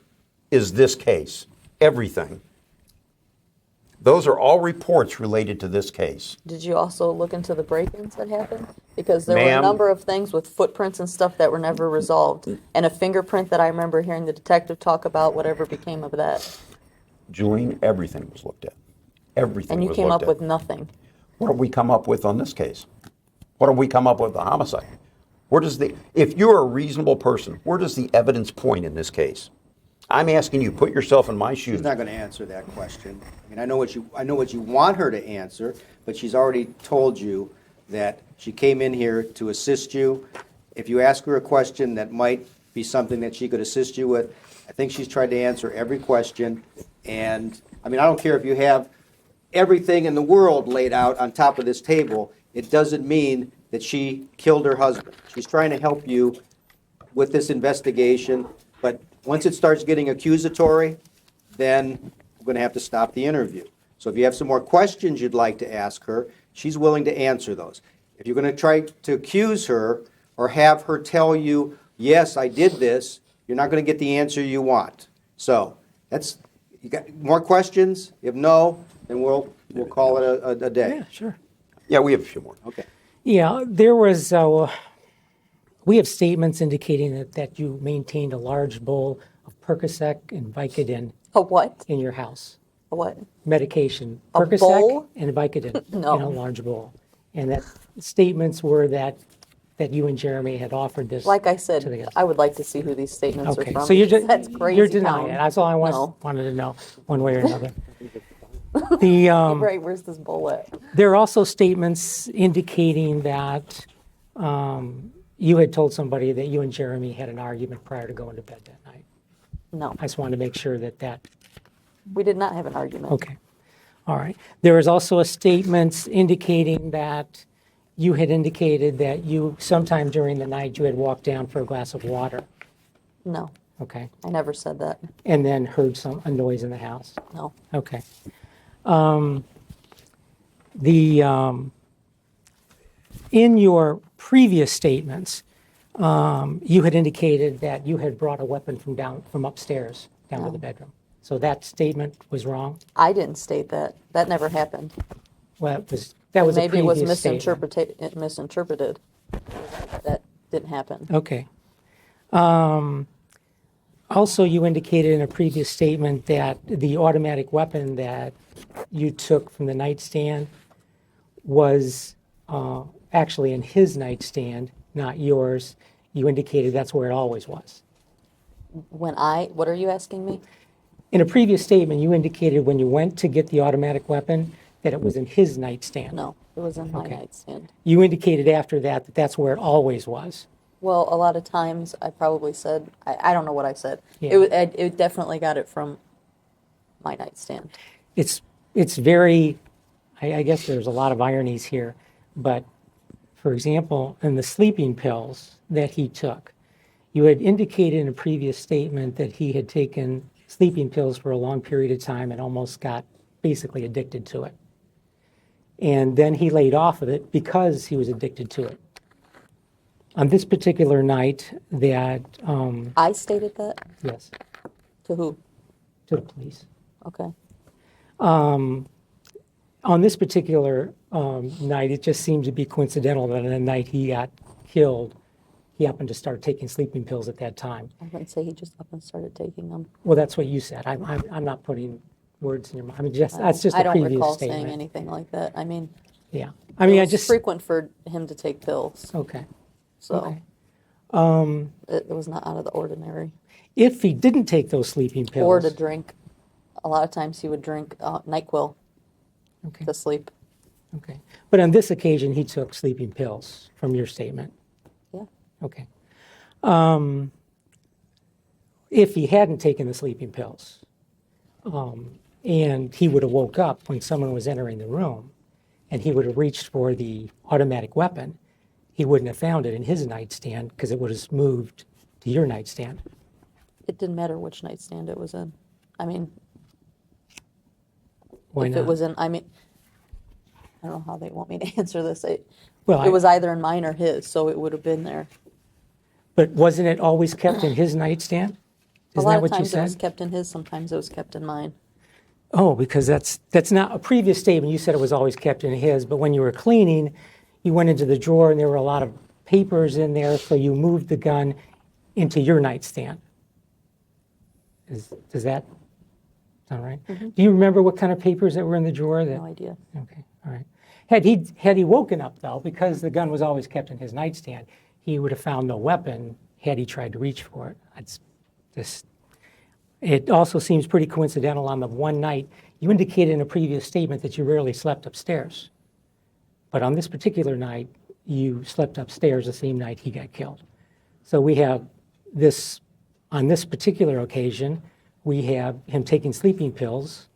is this case. Everything. Those are all reports related to this case. Did you also look into the break-ins that happened? Because there were Ma'am. a number of things with footprints and stuff that were never resolved. And a fingerprint that I remember hearing the detective talk about, whatever became of that. Julene, everything was looked at. Everything And you was came looked up at. with nothing. What have we come up with on this case? What have we come up with the homicide? Where does the, if you're a reasonable person, where does the evidence point in this case? I'm asking you, put yourself in my shoes. She's not going to answer that question. I mean, I know what you want her to answer, but she's already told you that she came in here to assist you. If you ask her a question that might be something that she could assist you with, I think she's tried to answer every question. And, I mean, I don't care if you have everything in the world laid out on top of this table. It doesn't mean that she killed her husband. She's trying to help you with this investigation, but once it starts getting accusatory, then we're going to have to stop the interview. So if you have some more questions you'd like to ask her, she's willing to answer those. If you're going to try to accuse her or have her tell you, yes, I did this, you're not going to get the answer you want. So that's, you got more questions? If no, then we'll call it a day. Yeah, sure. Yeah, we have a few more. Okay. Yeah, there was, we have statements indicating that you maintained a large bowl of Percocet and Vicodin A what? in your house. A what? Medication. A Percocet bowl? and Vicodin No. in a large bowl. And that statements were that you and Jeremy had offered this. Like I to the said, guest. I would like to see who these statements Okay, are from. so you're, because that's crazy. you're denying town. it. That's all I No. wanted to know, one way or another. The, Right, where's this bowl at? there are also statements indicating that you had told somebody that you and Jeremy had an argument prior to going to bed that night. No, I just wanted to make sure that, we did not have an argument. okay. All right. There is also a statement indicating that you had indicated that you, sometime during the night, you had walked down for a glass of water. No, Okay. I never said that. And then heard a noise in the house. No. Okay. In your previous statements, you had indicated that you had brought a weapon from upstairs down to the bedroom. So that statement was wrong? I didn't state that. That never happened. Well, that was a Maybe it was previous statement. misinterpreted. That didn't happen. Okay. Also, you indicated in a previous statement that the automatic weapon that you took from the nightstand was actually in his nightstand, not yours. You indicated that's where it always was. What are you asking me? In a previous statement, you indicated when you went to get the automatic weapon that it was in his nightstand. No, it was in my Okay. nightstand. You indicated after that that's where it always was. Well, a lot of times I probably said, I don't know what I said. Yeah. It definitely got it from my nightstand. It's very, I guess there's a lot of ironies here, but for example, in the sleeping pills that he took, you had indicated in a previous statement that he had taken sleeping pills for a long period of time and almost got basically addicted to it. And then he laid off of it because he was addicted to it. On this particular night that, I stated that? yes, To who? to the police. Okay. On this particular night, it just seems to be coincidental that on the night he got killed, he happened to start taking sleeping pills at that time. I wouldn't say he just up and started taking them. Well, that's what you said. I'm not putting words in your mouth. I mean, that's just I a don't previous recall statement. saying anything like that. I mean, Yeah. I mean, it I was just, frequent for him to take pills, okay. so Okay. it was not out of the ordinary. If he didn't take those sleeping pills. Or to drink. A lot of times he would drink NyQuil Okay, to sleep. okay. But on this occasion, he took sleeping pills, from your statement. Yeah. Okay. If he hadn't taken the sleeping pills, and he would have woke up when someone was entering the room, and he would have reached for the automatic weapon, he wouldn't have found it in his nightstand because it would have moved to your nightstand. It didn't matter which nightstand it was in. I mean, Why if not? it was in, I mean, I don't know how they want me to answer this. Well, It was either in mine or his, so it would have been there. But wasn't it always kept in his nightstand? A Isn't lot that of what you times it was said? kept in his, sometimes it was kept in mine. Oh, because that's not a previous statement. You said it was always kept in his, but when you were cleaning, you went into the drawer and there were a lot of papers in there, so you moved the gun into your nightstand. Does that sound right? Do you remember what kind of papers that were in the drawer? No idea. Okay, all right. Had he woken up though, because the gun was always kept in his nightstand, he would have found no weapon had he tried to reach for it. It also seems pretty coincidental on the one night. You indicated in a previous statement that you rarely slept upstairs. But on this particular night, you slept upstairs the same night he got killed. So we have this, on this particular occasion, we have him taking sleeping pills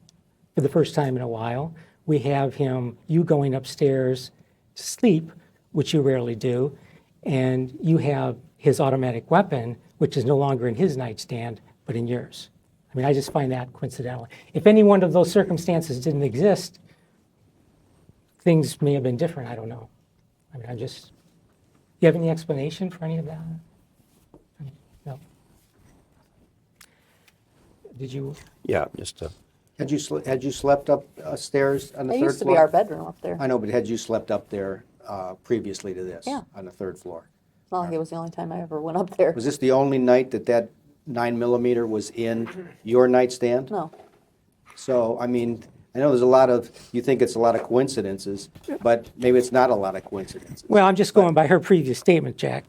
for the first time in a while. We have you going upstairs to sleep, which you rarely do. And you have his automatic weapon, which is no longer in his nightstand, but in yours. I mean, I just find that coincidental. If any one of those circumstances didn't exist, things may have been different. I don't know. I mean, you have any explanation for any of that? No. Did you? Yeah, just Had you slept upstairs on the It third used to be floor? our bedroom up there. I know, but had you slept up there previously to this? Yeah. On the third floor? It's not like it was the only time I ever went up there. Was this the only night that 9mm was in your nightstand? No. So, I mean, I know you think it's a lot of coincidences, but maybe it's not a lot of coincidences. Well, I'm just going by her previous statement, Jack.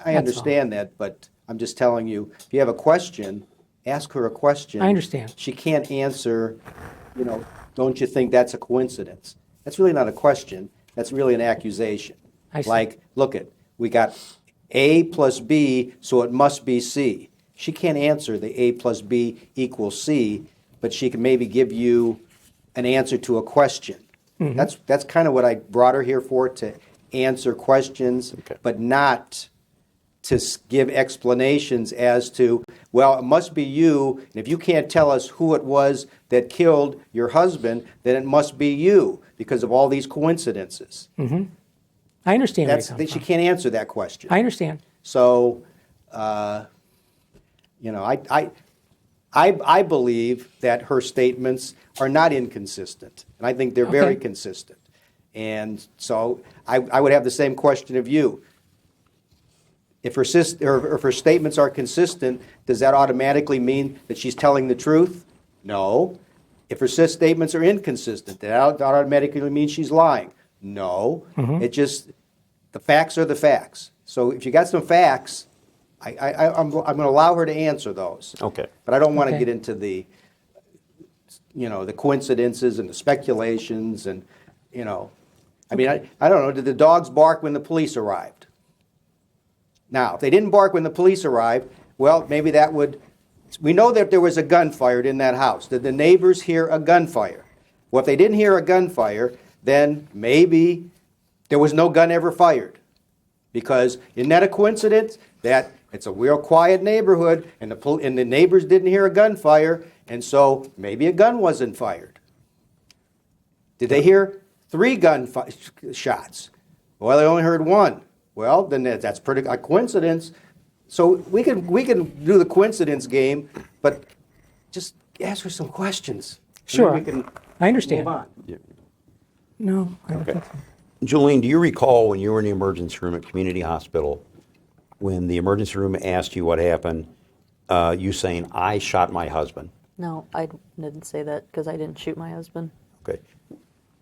I understand that, but I'm just telling you, if you have a question, ask her a question. I understand. She can't answer, don't you think that's a coincidence? That's really not a question. That's really an accusation. I see. Like, we got A plus B, so it must be C. She can't answer the A plus B equals C, but she can maybe give you an answer to a question. Mm-hmm. That's kind of what I brought her here for, to answer questions, but not to give explanations as to, well, it must be you, and if you can't tell us who it was that killed your husband, then it must be you because of all these coincidences. I understand where you're coming She from. can't answer that question. I understand. So, I believe that her statements are not inconsistent, and I think they're very Okay. consistent. And so I would have the same question of you. If her statements are consistent, does that automatically mean that she's telling the truth? No. If her statements are inconsistent, that automatically means she's lying? No. Mm-hmm. It just, the facts are the facts. So if you got some facts, I'm going to allow her to answer those. Okay. But I don't want to Okay. get into the coincidences and the speculations and, I mean, I don't know, did the dogs bark when the police arrived? Now, if they didn't bark when the police arrived, well, maybe we know that there was a gun fired in that house. Did the neighbors hear a gunfire? Well, if they didn't hear a gunfire, then maybe there was no gun ever fired. Because isn't that a coincidence that it's a real quiet neighborhood and the neighbors didn't hear a gunfire, and so maybe a gun wasn't fired? Did they hear 3 shots? Well, they only heard 1. Well, then that's pretty a coincidence. So we can do the coincidence game, but just ask her some questions. And then Sure. we can I understand. move on. No, I don't think so. Julene, do you recall when you were in the emergency room at Community Hospital, when the emergency room asked you what happened, you saying, I shot my husband? No, I didn't say that because I didn't shoot my husband. Okay.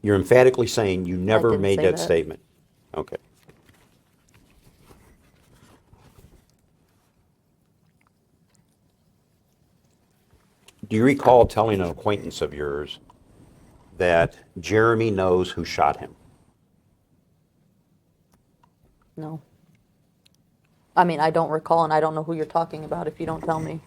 You're emphatically saying you never didn't made say that that. statement? Okay. Do you recall telling an acquaintance of yours that Jeremy knows who shot him? No. I mean, I don't recall, and I don't know who you're talking about if you don't tell me,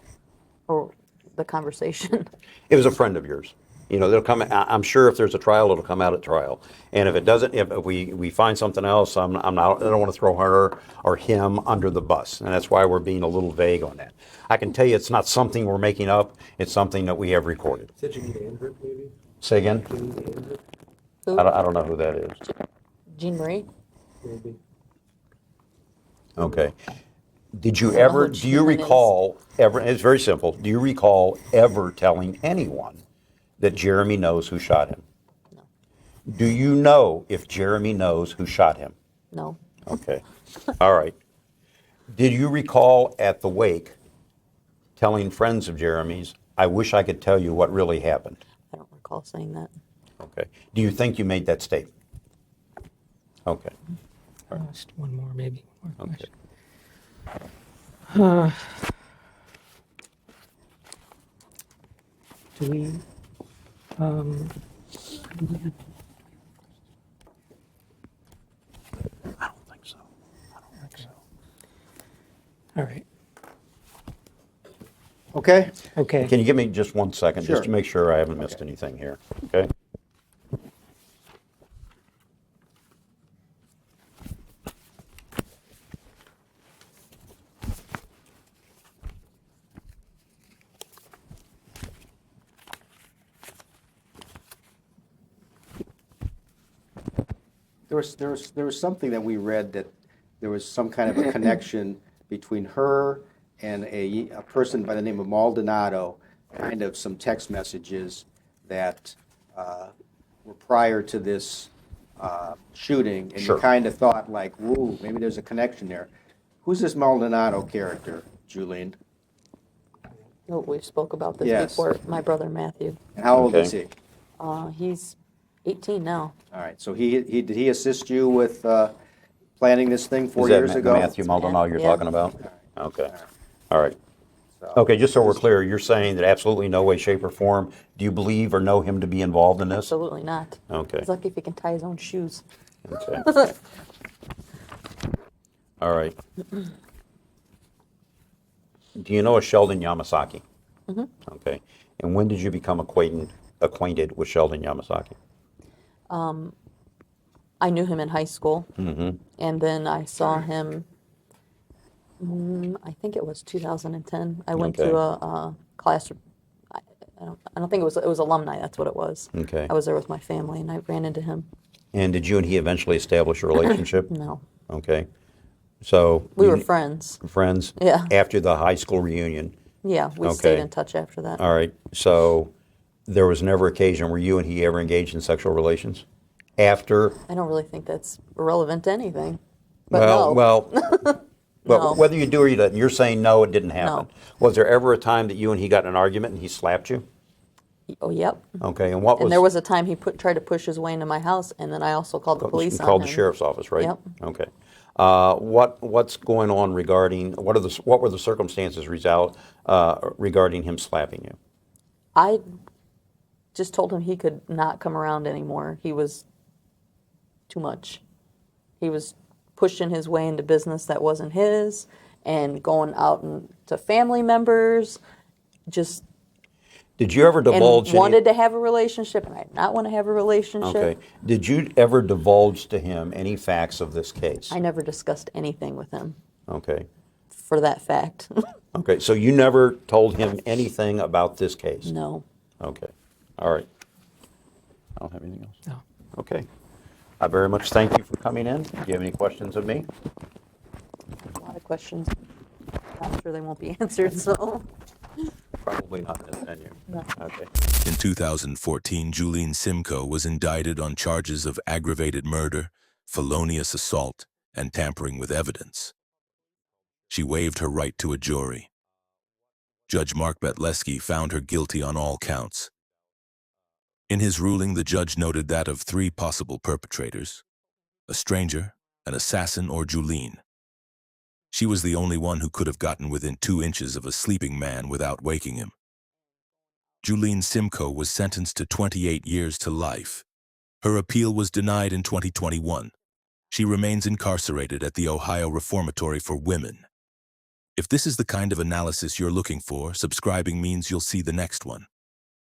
or the conversation. It was a friend of yours. You know, they'll come. I'm sure if there's a trial, it'll come out at trial. And if it doesn't, if we find something else, I'm not. I don't want to throw her or him under the bus, and that's why we're being a little vague on that. I can tell you, it's not something we're making up. It's something that we have recorded. Is that Jean Andrew, maybe? Say again. Jean Andrew, Who? I don't know who that is. Jean Marie? maybe. Okay. Did you I don't know ever? who Do you Jean is. recall ever? It's very simple. Do you recall ever telling anyone that Jeremy knows who shot him? No. Do you know if Jeremy knows who shot him? No. Okay. All right. Did you recall at the wake telling friends of Jeremy's, I wish I could tell you what really happened? I don't recall saying that. Okay. Do you think you made that statement? Okay. Just one more, maybe. More Okay. question. Do we, I don't think so. I don't think so. all right, Okay? okay. Can you give me just 1 second, just Sure. to make sure I haven't missed anything here? Okay. There was something that we read that there was some kind of a connection between her and a person by the name of Maldonado, kind of some text messages that were prior to this shooting, and Sure. you kind of thought like, woo, maybe there's a connection there. Who's this Maldonado character, Julene? Oh, we spoke about this Yes. before. My brother Matthew. And how old Okay. is he? He's 18 now. All right, so did he assist you with planning this thing 4 Is that years ago? Matthew Maldonado you're Yeah. talking about? Okay. All right. So- Okay, just so we're clear, you're saying that absolutely no way, shape, or form do you believe or know him to be involved in this? Absolutely not. Okay. He's lucky if he can tie his own shoes. Okay. All right. Do you know a Sheldon Yamasaki? Mm-hmm. Okay. And when did you become acquainted with Sheldon Yamasaki? I knew him in high school, and then I saw him. I think it was 2010. I went Okay. to a class. I don't think it was alumni. That's what it was. Okay. I was there with my family, and I ran into him. And did you and he eventually establish a relationship? No, Okay. So we you were kn- friends. friends? Yeah. After the high school reunion? Yeah, we Okay. stayed in touch after that. All right. So there was never occasion where you and he ever engaged in sexual relations? After? I don't really think that's relevant to anything. But Well, no. well, well, No. whether you do or you don't, you're saying no, it didn't happen. No. Was there ever a time that you and he got in an argument and he slapped you? Oh, yep. Okay, and what was? And there was a time he tried to push his way into my house, and then I also called the police on called him. the sheriff's office, right? Yep. Okay. What's going on regarding what were the circumstances regarding him slapping you? I just told him he could not come around anymore. He was too much. He was pushing his way into business that wasn't his and going out to family members, just Did you ever and divulge any? wanted to have a relationship, and I did not want to have a relationship. Okay. Did you ever divulge to him any facts of this case? I never discussed anything with him Okay. for that fact. Okay. So you never told him anything about this case? No. Okay. All right. I don't have anything else. No. Okay. I very much thank you for coming in. Do you have any questions of me? A lot of questions. I'm sure they won't be answered, so. Probably not in this venue. No. Okay. In 2014, Julene Simko was indicted on charges of aggravated murder, felonious assault, and tampering with evidence. She waived her right to a jury. Judge Mark Betleski found her guilty on all counts. In his ruling, the judge noted that of 3 possible perpetrators: a stranger, an assassin, or Julene. She was the only one who could have gotten within 2 inches of a sleeping man without waking him. Julene Simko was sentenced to 28 years to life. Her appeal was denied in 2021. She remains incarcerated at the Ohio Reformatory for Women. If this is the kind of analysis you're looking for, subscribing means you'll see the next one.